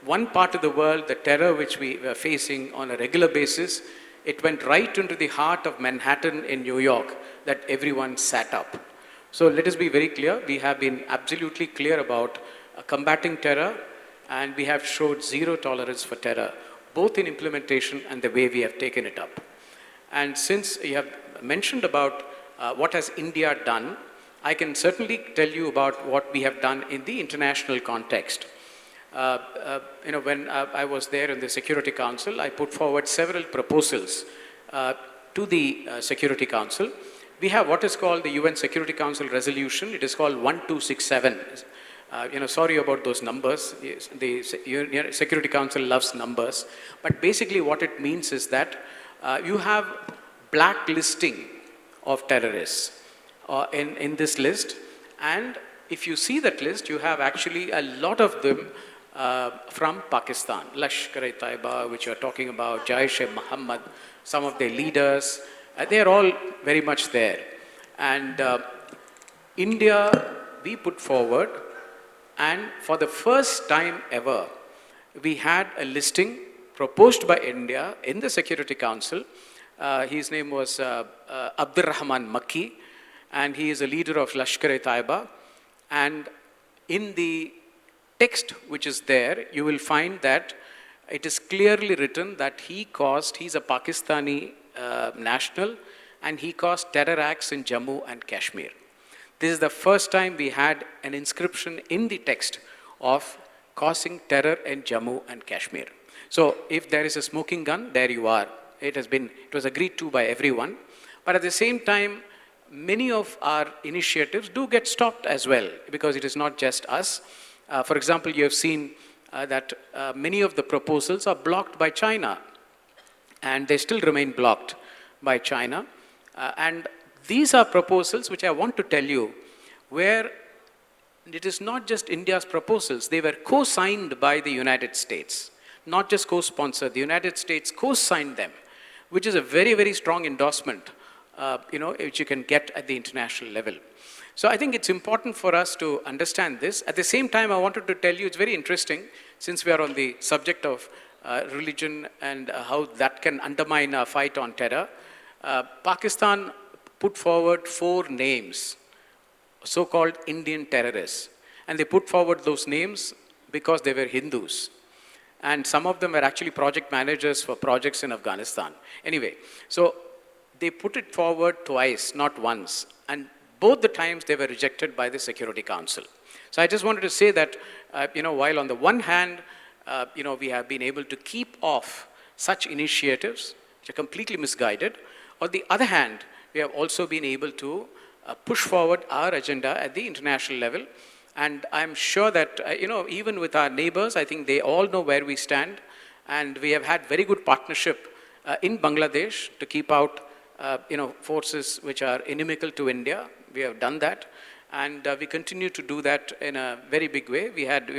one part of the world, the terror which we were facing on a regular basis, it went right into the heart of Manhattan in New York, that everyone sat up. So let us be very clear. We have been absolutely clear about combating terror, and we have showed zero tolerance for terror, both in implementation and the way we have taken it up. And since you have mentioned about what has India done, I can certainly tell you about what we have done in the international context. When I was there in the Security Council, I put forward several proposals to the Security Council. We have what is called the UN Security Council resolution. It is called 1267. Sorry about those numbers. The Security Council loves numbers. But basically what it means is that you have blacklisting of terrorists in this list. And if you see that list, you have actually a lot of them from Pakistan. Lashkar-e-Taiba, which you are talking about, Jaish-e-Mohammed, some of their leaders, they are all very much there. And India, we put forward, and for the first time ever, we had a listing proposed by India in the Security Council. His name was Abdurrahman Makki, and he is a leader of Lashkar-e-Taiba. And in the text which is there, you will find that it is clearly written that he's a Pakistani national, and he caused terror acts in Jammu and Kashmir. This is the first time we had an inscription in the text of causing terror in Jammu and Kashmir. So if there is a smoking gun, there you are. It was agreed to by everyone. But at the same time, many of our initiatives do get stopped as well, because it is not just us. For example, you have seen that many of the proposals are blocked by China, and they still remain blocked by China. And these are proposals which I want to tell you, where it is not just India's proposals, they were co-signed by the United States, not just co-sponsored. The United States co-signed them, which is a very, very strong endorsement, which you can get at the international level. So I think it's important for us to understand this. At the same time, I wanted to tell you, it's very interesting, since we are on the subject of religion and how that can undermine our fight on terror. Pakistan put forward 4 names, so-called Indian terrorists. And they put forward those names because they were Hindus. And some of them were actually project managers for projects in Afghanistan. Anyway, so they put it forward twice, not once. And both the times they were rejected by the Security Council. So I just wanted to say that, while on the one hand, we have been able to keep off such initiatives, which are completely misguided, on the other hand, we have also been able to push forward our agenda at the international level. And I'm sure that, even with our neighbors, I think they all know where we stand. And we have had very good partnership in Bangladesh to keep out, forces which are inimical to India. We have done that. And we continue to do that in a very big way. We had,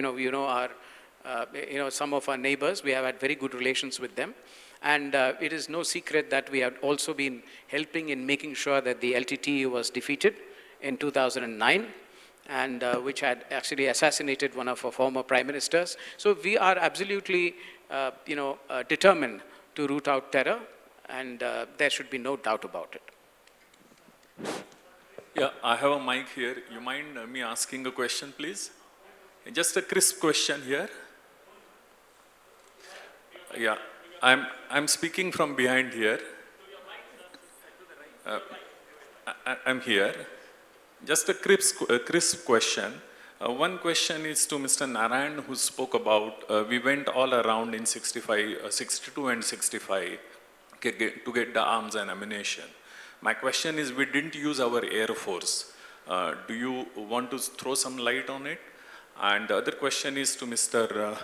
some of our neighbors, we have had very good relations with them. And it is no secret that we have also been helping in making sure that the LTTE was defeated in 2009, and which had actually assassinated one of our former prime ministers. So we are absolutely, determined to root out terror, and there should be no doubt about it. Yeah, I have a mic here. You mind me asking a question, please? Just a crisp question here. Yeah. I'm speaking from behind here. I'm here. Just a crisp question. One question is to Mr. Narayanan, who spoke about, we went all around in 62 and 65 to get the arms and ammunition. My question is, we didn't use our Air Force. Do you want to throw some light on it? And the other question is to Mr.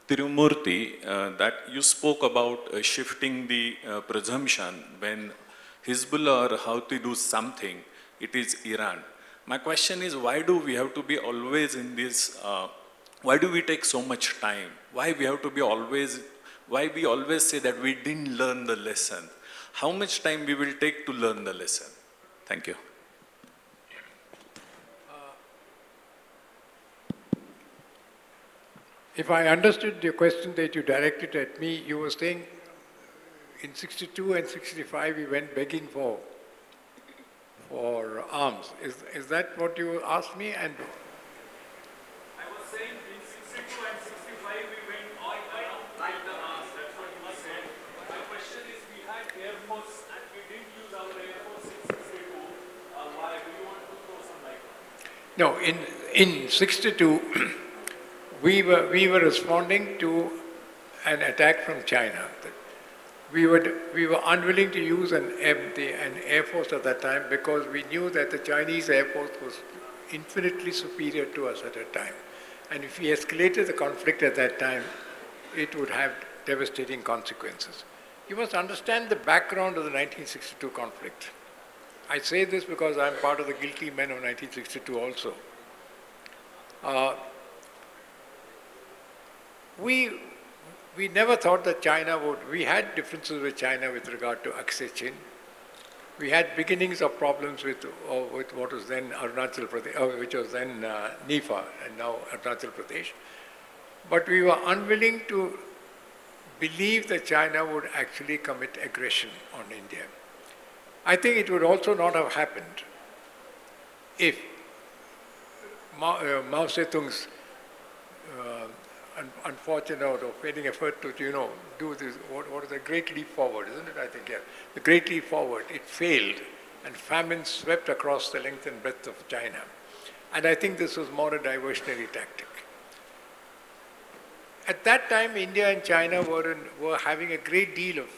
Tirumurti, that you spoke about shifting the presumption when Hezbollah or Houthi do something, it is Iran. My question is, why do we have to be always in this, why do we take so much time? Why we have to be why we always say that we didn't learn the lesson? How much time we will take to learn the lesson? Thank you. If I understood your question that you directed at me, you were saying in 62 and 65 we went begging for arms. Is that what you asked me? And I was saying in 62 and 65 we went all around like the arms. That's what you said. My question is, we had Air Force and we didn't use our Air Force in 62. Why? Do you want to throw some light on it? no, in 62 we were responding to an attack from China. We were unwilling to use an Air Force at that time because we knew that the Chinese Air Force was infinitely superior to us at that time. And if we escalated the conflict at that time, it would have devastating consequences. You must understand the background of the 1962 conflict. I say this because I'm part of the guilty men of 1962 also. We never thought that China would, we had differences with China with regard to Aksai Chin. We had beginnings of problems with what was then Arunachal Pradesh, which was then NIFA and now Arunachal Pradesh. but we were unwilling to believe that China would actually commit aggression on India. I think it would also not have happened if Mao Zedong's unfortunate or failing effort to, do this, what is a great leap forward, isn't it? I think, yeah. The great leap forward, it failed, and famine swept across the length and breadth of China. And I think this was more a diversionary tactic. At that time, India and China were having a great deal of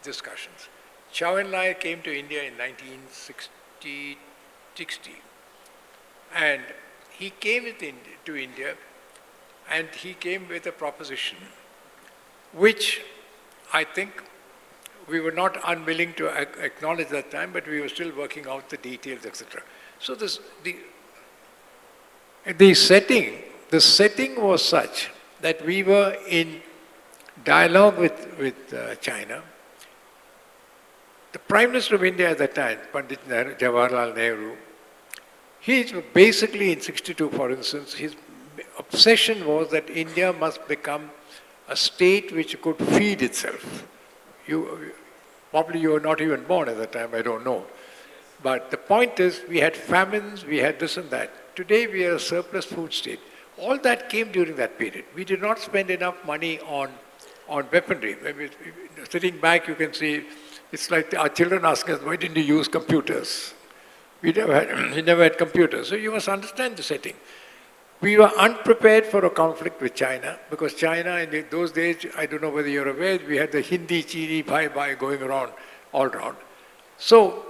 discussions. Chow En-lai came to India in 1960, and he came to India, and he came with a proposition, which I think we were not unwilling to acknowledge that time, but we were still working out the details, etc. So the setting was such that we were in dialogue with China. The Prime Minister of India at that time, Pandit Jawaharlal Nehru, he basically in 62, for instance, his obsession was that India must become a state which could feed itself. Probably you were not even born at that time, I don't know. But the point is, we had famines, we had this and that. Today we are a surplus food state. All that came during that period. We did not spend enough money on weaponry. Maybe, sitting back, you can see, it's like our children ask us, why didn't you use computers? We never had computers. So you must understand the setting. We were unprepared for a conflict with China, because China in those days, I don't know whether you're aware, we had the Hindi, Chini, bye going around, all around. So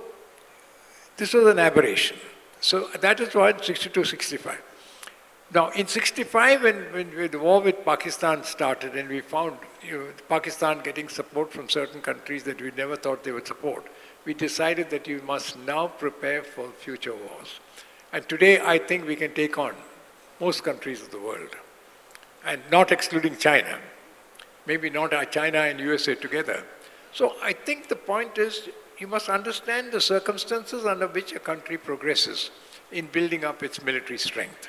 this was an aberration. So that is why in 62, 65. Now in 65, when the war with Pakistan started, and we found Pakistan getting support from certain countries that we never thought they would support, we decided that you must now prepare for future wars. And today I think we can take on most countries of the world, and not excluding China, maybe not China and USA together. So I think the point is, you must understand the circumstances under which a country progresses in building up its military strength.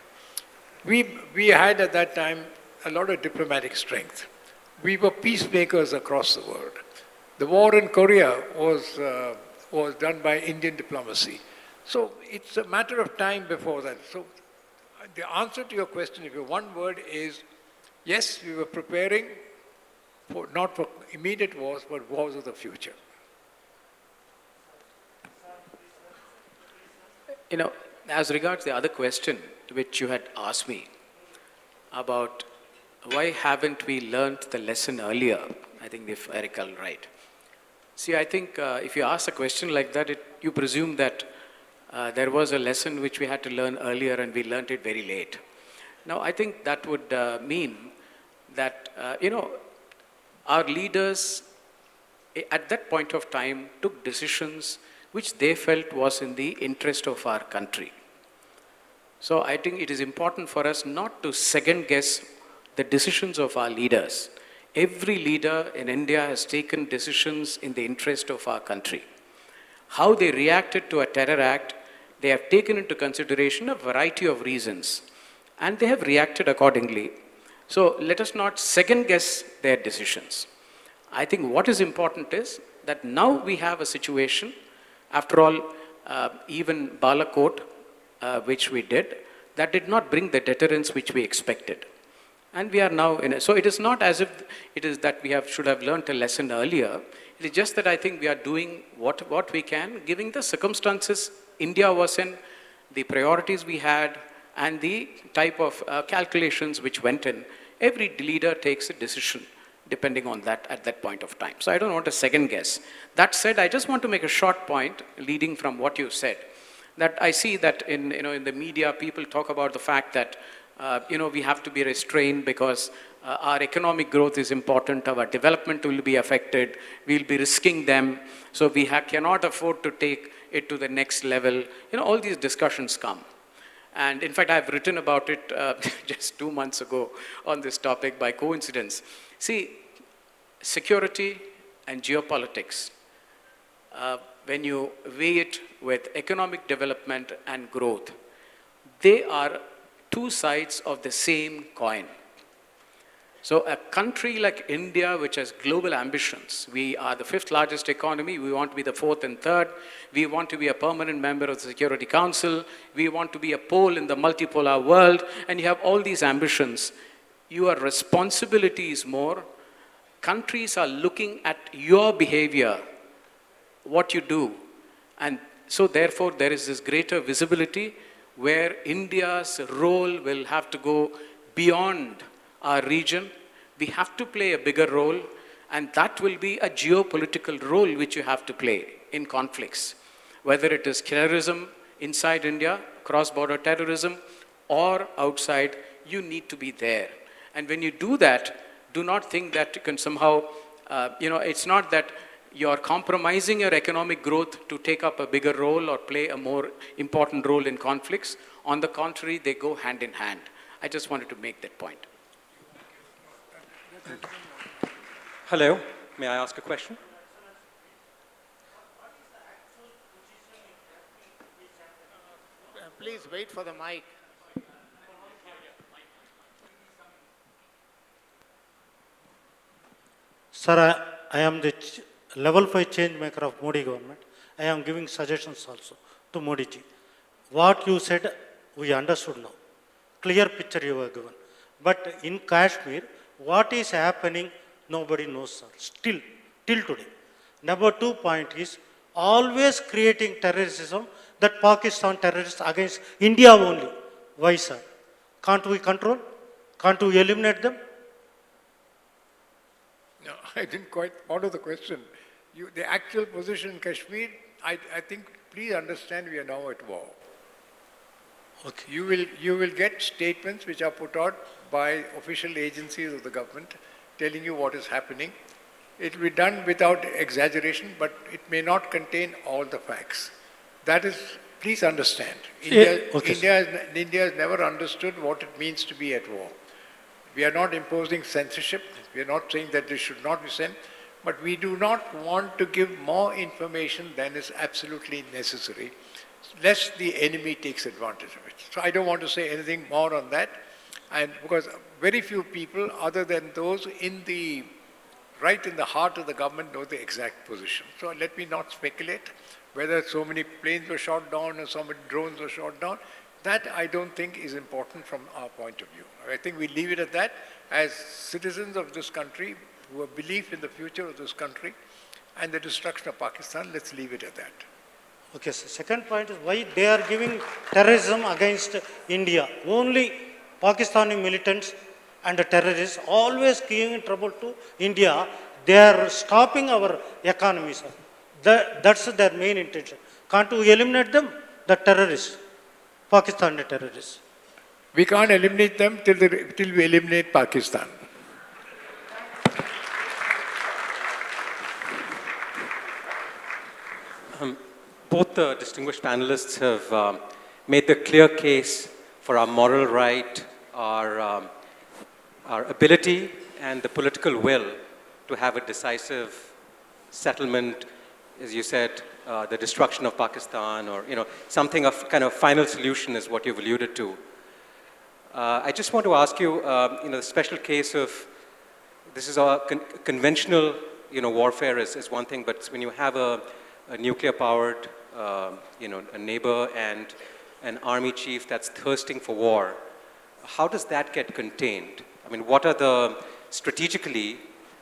We had at that time a lot of diplomatic strength. We were peacemakers across the world. The war in Korea was done by Indian diplomacy. So it's a matter of time before that. So the answer to your question, if your one word is, yes, we were preparing not for immediate wars, but wars of the future. As regards the other question which you had asked me about why haven't we learned the lesson earlier, I think if I recall right. See, I think if you ask a question like that, you presume that there was a lesson which we had to learn earlier and we learned it very late. Now, I think that would mean that, our leaders at that point of time took decisions which they felt was in the interest of our country. So I think it is important for us not to second guess the decisions of our leaders. Every leader in India has taken decisions in the interest of our country. How they reacted to a terror act, they have taken into consideration a variety of reasons, and they have reacted accordingly. So let us not second guess their decisions. I think what is important is that now we have a situation, after all, even Balakot, which we did, that did not bring the deterrence which we expected. And we are now so it is not as if it is that we should have learned a lesson earlier. It is just that I think we are doing what we can, given the circumstances India was in, the priorities we had, and the type of calculations which went in. Every leader takes a decision depending on that at that point of time. So I don't want to second guess. That said, I just want to make a short point leading from what you said, that I see that in the media people talk about the fact that we have to be restrained because our economic growth is important, our development will be affected, we'll be risking them, so we cannot afford to take it to the next level. All these discussions come. And in fact, I've written about it just 2 months ago on this topic by coincidence. See, security and geopolitics, when you weigh it with economic development and growth, they are two sides of the same coin. So a country like India, which has global ambitions, we are the fifth largest economy, we want to be the fourth and third, we want to be a permanent member of the Security Council, we want to be a pole in the multipolar world, and you have all these ambitions. Your responsibility is more. Countries are looking at your behavior, what you do, and so therefore there is this greater visibility where India's role will have to go beyond our region. We have to play a bigger role, and that will be a geopolitical role which you have to play in conflicts. Whether it is terrorism inside India, cross-border terrorism, or outside, you need to be there. And when you do that, do not think that you can somehow, it's not that you're compromising your economic growth to take up a bigger role or play a more important role in conflicts. On the contrary, they go hand in hand. I just wanted to make that point. Hello, may I ask a question? Please wait for the mic. Sir, I am the level 5 change maker of Modi government. I am giving suggestions also to Modi ji. What you said, we understood now. Clear picture you were given. But in Kashmir, what is happening, nobody knows, sir. Still, till today. Number 2 point is always creating terrorism, that Pakistan terrorists against India only. Why, sir? Can't we control? Can't we eliminate them? No, I didn't quite follow the question. The actual position in Kashmir, I think, please understand we are now at war. Okay. You will get statements which are put out by official agencies of the government telling you what is happening. It will be done without exaggeration, but it may not contain all the facts. That is, please understand, India has never understood what it means to be at war. We are not imposing censorship. We are not saying that this should not be sent, but we do not want to give more information than is absolutely necessary, lest the enemy takes advantage of it. So I don't want to say anything more on that, and because very few people, other than those right in the heart of the government, know the exact position. So let me not speculate whether so many planes were shot down or so many drones were shot down. That I don't think is important from our point of view. I think we leave it at that. As citizens of this country who have belief in the future of this country and the destruction of Pakistan, let's leave it at that. Okay, so second point is why they are giving terrorism against India. Only Pakistani militants and the terrorists always giving trouble to India. They are stopping our economy, sir. That's their main intention. Can't we eliminate them, the terrorists, Pakistani terrorists? We can't eliminate them till we eliminate Pakistan. Both the distinguished panelists have made the clear case for our moral right, our ability and the political will to have a decisive settlement, as you said, the destruction of Pakistan, or something of kind of final solution is what you've alluded to. I just want to ask you, the special case of this is a conventional, warfare is one thing, but when you have a nuclear-powered, a neighbor and an army chief that's thirsting for war, how does that get contained? I mean, what are the strategically?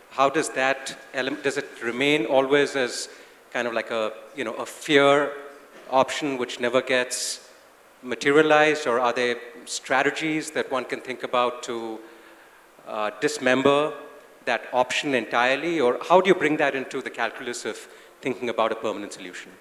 How does that does it remain always as kind of like a fear option which never gets materialized, or are there strategies that one can think about to dismember that option entirely, or how do you bring that into the calculus of thinking about a permanent solution?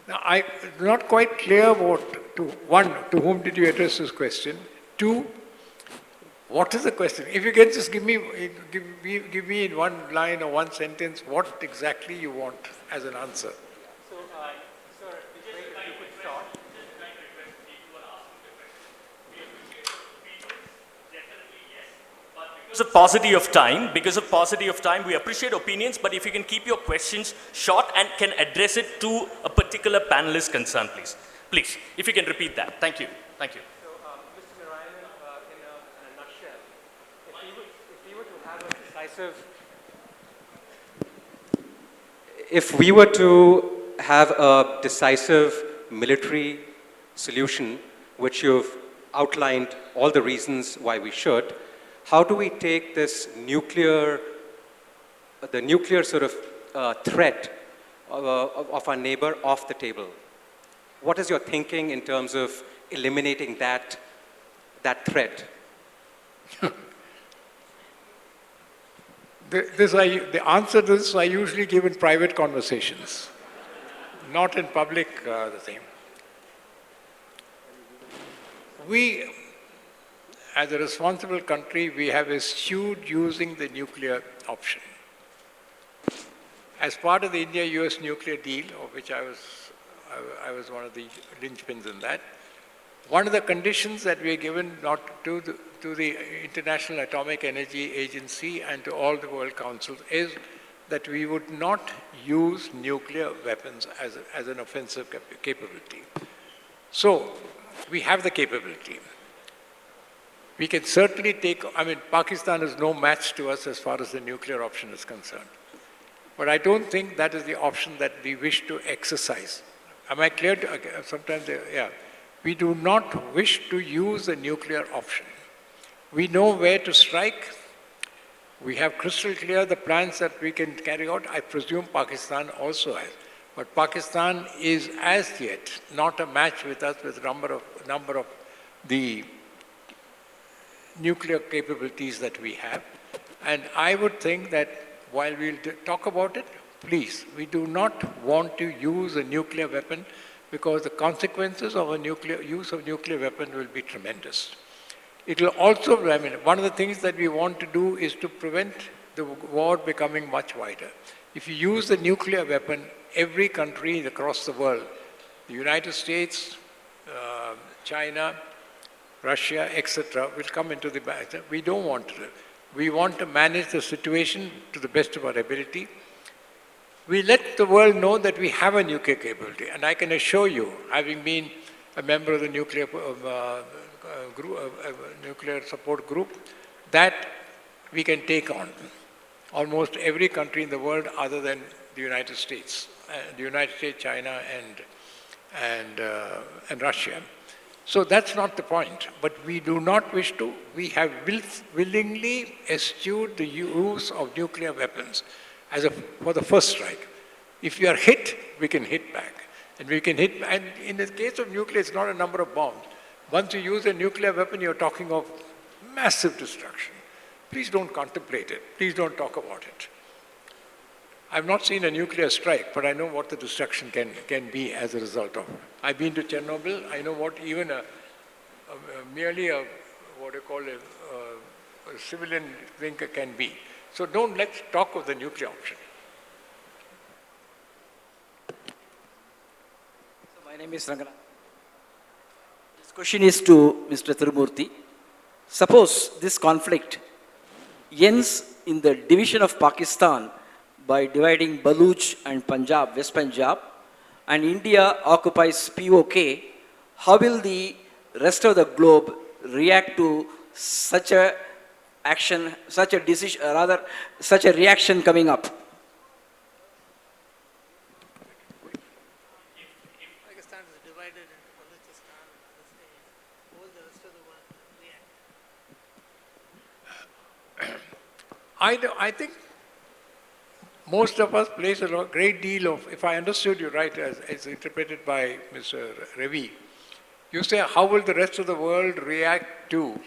Now, I'm not quite clear to whom did you address this question? Two, what is the question? If you can just give me in one line or one sentence what exactly you want as an answer. So, sir, if you could start. Because of paucity of time, we appreciate opinions, but if you can keep your questions short and can address it to a particular panelist concern, please. Please, if you can repeat that. Thank you. Thank you. So, Mr. Narayanan, in a nutshell, if we were to have a decisive military solution, which you've outlined all the reasons why we should, how do we take this the nuclear sort of threat of our neighbor off the table? What is your thinking in terms of eliminating that threat? The answer to this I usually give in private conversations, not in public, the thing. We, as a responsible country, we have eschewed using the nuclear option. As part of the India-US nuclear deal, of which I was one of the linchpins in that, one of the conditions that we are given not to the International Atomic Energy Agency and to all the world councils is that we would not use nuclear weapons as an offensive capability. So, we have the capability. We can certainly Pakistan is no match to us as far as the nuclear option is concerned. But I don't think that is the option that we wish to exercise. Am I clear? Sometimes, yeah. We do not wish to use the nuclear option. We know where to strike. We have crystal clear the plans that we can carry out. I presume Pakistan also has. But Pakistan is as yet not a match with us with number of the nuclear capabilities that we have. And I would think that while we'll talk about it, please, we do not want to use a nuclear weapon because the consequences of use of nuclear weapon will be tremendous. It will also, one of the things that we want to do is to prevent the war becoming much wider. If you use the nuclear weapon, every country across the world, the United States, China, Russia, etc., will come into the battle. We don't want to. We want to manage the situation to the best of our ability. We let the world know that we have a nuclear capability, and I can assure you, having been a member of the nuclear support group, that we can take on almost every country in the world other than the United States, China, and Russia. So that's not the point. But we do not wish to. We have willingly eschewed the use of nuclear weapons for the first strike. If you are hit, we can hit back. And in the case of nuclear, it's not a number of bombs. Once you use a nuclear weapon, you're talking of massive destruction. Please don't contemplate it. Please don't talk about it. I've not seen a nuclear strike, but I know what the destruction can be as a result of it. I've been to Chernobyl. I know what even merely a civilian thing can be. So let's talk of the nuclear option. So my name is Rangana. This question is to Mr. Tirumurti. Suppose this conflict ends in the division of Pakistan by dividing Baluch and Punjab, West Punjab, and India occupies POK, how will the rest of the globe react to such a action, such a decision, such a reaction coming up? If Pakistan is divided into Balochistan and other states, how will the rest of the world react? I think most of us place a great deal of, if I understood you right, as interpreted by Mr. Ravi, you say, how will the rest of the world react to,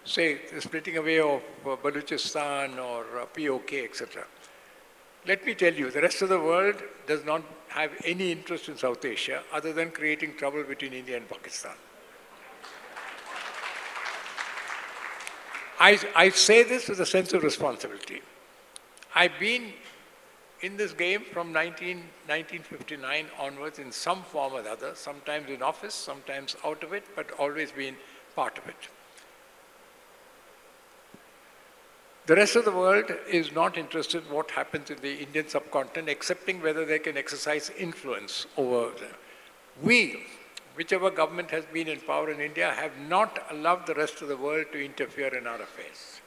say, the splitting away of Balochistan or POK, etc. Let me tell you, the rest of the world does not have any interest in South Asia other than creating trouble between India and Pakistan. I say this with a sense of responsibility. I've been in this game from 1959 onwards in some form or other, sometimes in office, sometimes out of it, but always been part of it. The rest of the world is not interested in what happens in the Indian subcontinent, excepting whether they can exercise influence over them. We, whichever government has been in power in India, have not allowed the rest of the world to interfere in our affairs.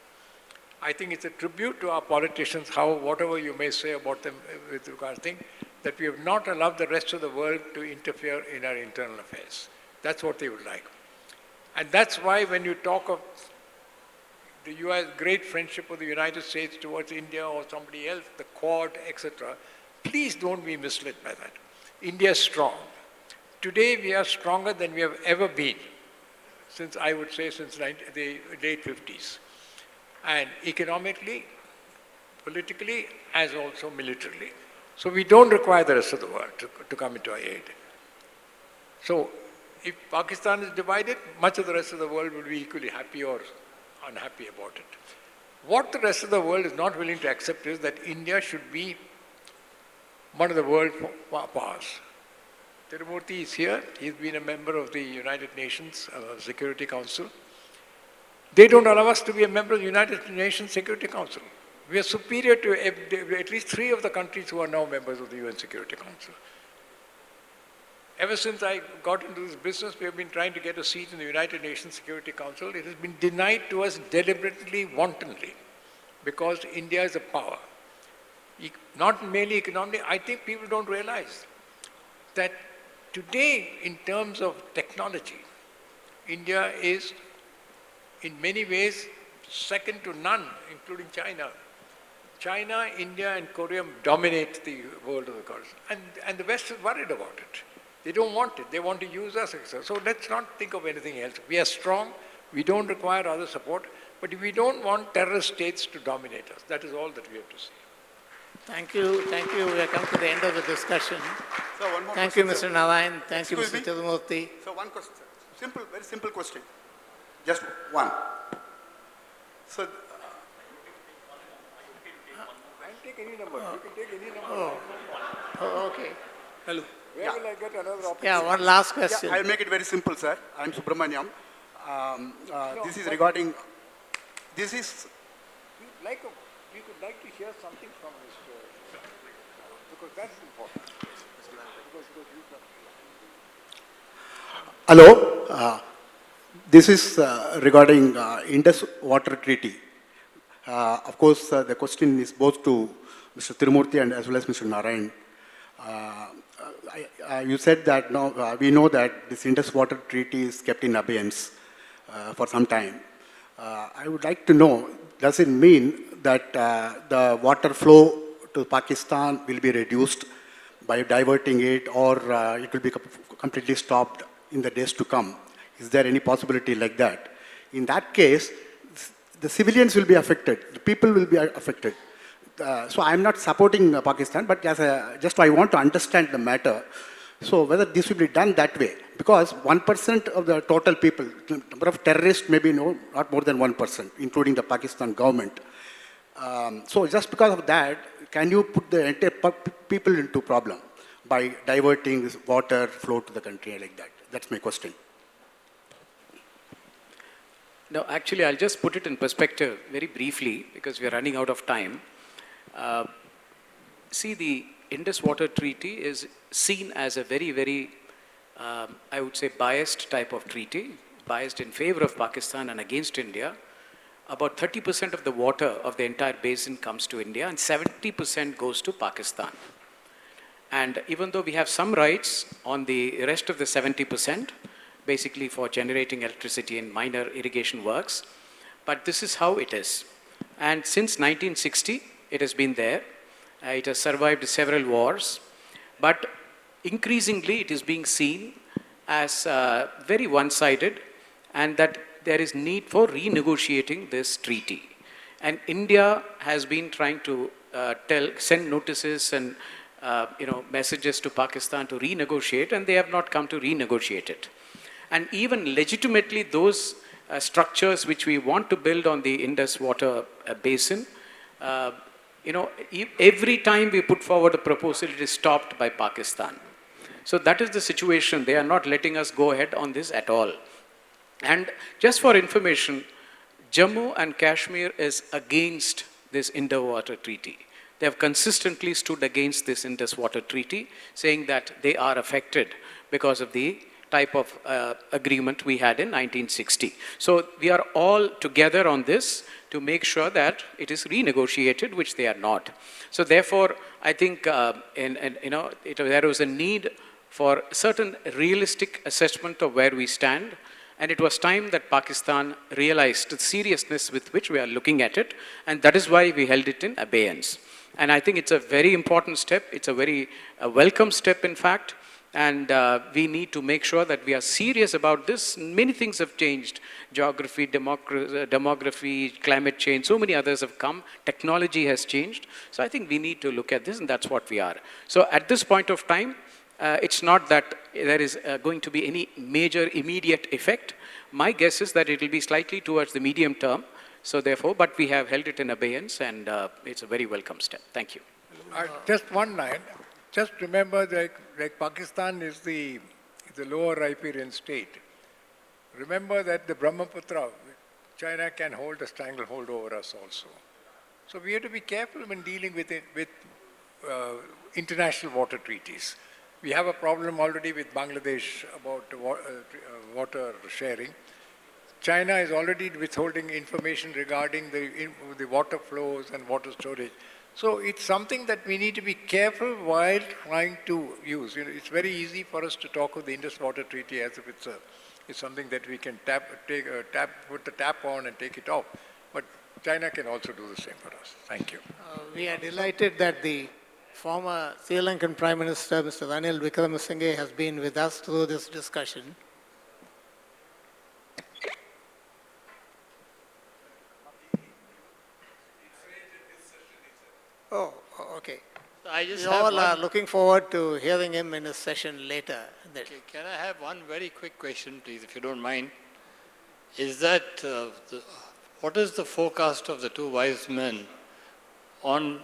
I think it's a tribute to our politicians, how whatever you may say about them with regard to things, that we have not allowed the rest of the world to interfere in our internal affairs. That's what they would like. And that's why when you talk of the US, great friendship of the United States towards India or somebody else, the Quad, etc., please don't be misled by that. India is strong. Today we are stronger than we have ever been, since I would say since the late 50s. And economically, politically, as also militarily. So we don't require the rest of the world to come into our aid. So if Pakistan is divided, much of the rest of the world will be equally happy or unhappy about it. What the rest of the world is not willing to accept is that India should be one of the world powers. Tirumurti is here. He's been a member of the United Nations Security Council. They don't allow us to be a member of the United Nations Security Council. We are superior to at least 3 of the countries who are now members of the UN Security Council. Ever since I got into this business, we have been trying to get a seat in the United Nations Security Council. It has been denied to us deliberately, wantonly, because India is a power. Not merely economically, I think people don't realize that today, in terms of technology, India is in many ways second to none, including China. China, India, and Korea dominate the world of the Gulf. And the West is worried about it. They don't want it. They want to use us. So let's not think of anything else. We are strong. We don't require other support. But we don't want terrorist states to dominate us. That is all that we have to say. Thank you. Thank you. We have come to the end of the discussion. So one more Thank you, question, Mr. sir. Narayan. Thank you, Excuse Mr. me? Tirumurti. So one question, sir. Simple, very simple question. Just one. So, I can take any number. You can take any number. Oh, okay. Hello. Where will I get another opportunity? Yeah, one last question. I'll make it very simple, sir. I'm Subramaniam. This is regarding, this is, We could like to hear something from Mr. Because that's important. hello. This is regarding Indus Water Treaty. Of course, the question is both to Mr. Tirumurti and as well as Mr. Narayan. You said that now we know that this Indus Water Treaty is kept in abeyance for some time. I would like to know, does it mean that the water flow to Pakistan will be reduced by diverting it, or it will be completely stopped in the days to come? Is there any possibility like that? In that case, the civilians will be affected, the people will be affected. So I'm not supporting Pakistan, but just I want to understand the matter. So whether this will be done that way, because 1% of the total people, the number of terrorists may be not more than 1%, including the Pakistan government. So just because of that, can you put the entire people into problem by diverting this water flow to the country like that? That's my question. No, actually, I'll just put it in perspective very briefly because we are running out of time. See, the Indus Water Treaty is seen as a very, very, I would say, biased type of treaty, biased in favor of Pakistan and against India. About 30% of the water of the entire basin comes to India and 70% goes to Pakistan. And even though we have some rights on the rest of the 70%, basically for generating electricity and minor irrigation works, but this is how it is. And since 1960, it has been there. It has survived several wars, but increasingly it is being seen as very one-sided, and that there is need for renegotiating this treaty. And India has been trying to send notices and messages to Pakistan to renegotiate, and they have not come to renegotiate it. And even legitimately, those structures which we want to build on the Indus Water Basin, every time we put forward a proposal, it is stopped by Pakistan. So that is the situation. They are not letting us go ahead on this at all. And just for information, Jammu and Kashmir is against this Indus Water Treaty. They have consistently stood against this Indus Water Treaty, saying that they are affected because of the type of agreement we had in 1960. So we are all together on this to make sure that it is renegotiated, which they are not. So therefore, I think there was a need for certain realistic assessment of where we stand. And it was time that Pakistan realized the seriousness with which we are looking at it. And that is why we held it in abeyance. And I think it's a very important step. It's a very welcome step, in fact. And we need to make sure that we are serious about this. Many things have changed. Geography, demography, climate change, so many others have come. Technology has changed. So I think we need to look at this, and that's what we are. So at this point of time, it's not that there is going to be any major immediate effect. My guess is that it will be slightly towards the medium term. So therefore, but we have held it in abeyance, and it's a very welcome step. Thank you. Just one line. Just remember that like Pakistan is the lower riparian state. Remember that the Brahmaputra, China can hold a stranglehold over us also. So we have to be careful when dealing with international water treaties. We have a problem already with Bangladesh about water sharing. China is already withholding information regarding the water flows and water storage. So it's something that we need to be careful while trying to use. It's very easy for us to talk of the Indus Water Treaty as if it's something that we can put the tap on and take it off. But China can also do the same for us. Thank you. We are delighted that the former Sri Lankan Prime Minister, Mr. Ranil Wickremesinghe, has been with us through this discussion. Oh, okay. We all are looking forward to hearing him in a session later. Okay, can I have one very quick question, please, if you don't mind? Is that, what is the forecast of the two wise men on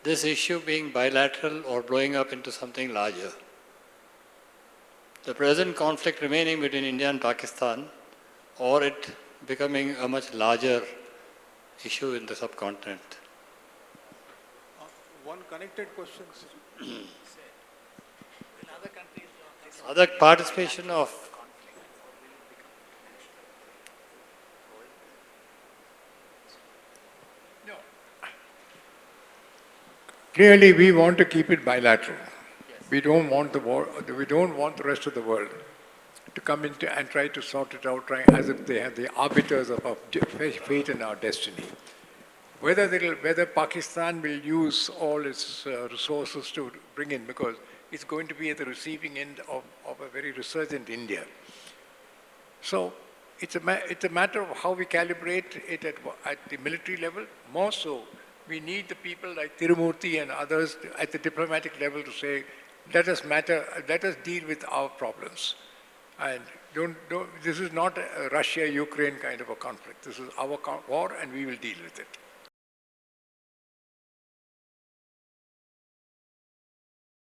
this issue being bilateral or blowing up into something larger? The present conflict remaining between India and Pakistan, or it becoming a much larger issue in the subcontinent? One connected question. Other participation of Clearly, we want to keep it bilateral. We don't want the war. We don't want the rest of the world to come into and try to sort it out, as if they are the arbiters of our fate and our destiny. Whether Pakistan will use all its resources to bring in, because it's going to be at the receiving end of a very resurgent India. So it's a matter of how we calibrate it at the military level. More so, we need the people like Tirumurti and others at the diplomatic level to say, let us deal with our problems. And this is not a Russia-Ukraine kind of a conflict. This is our war, and we will deal with it.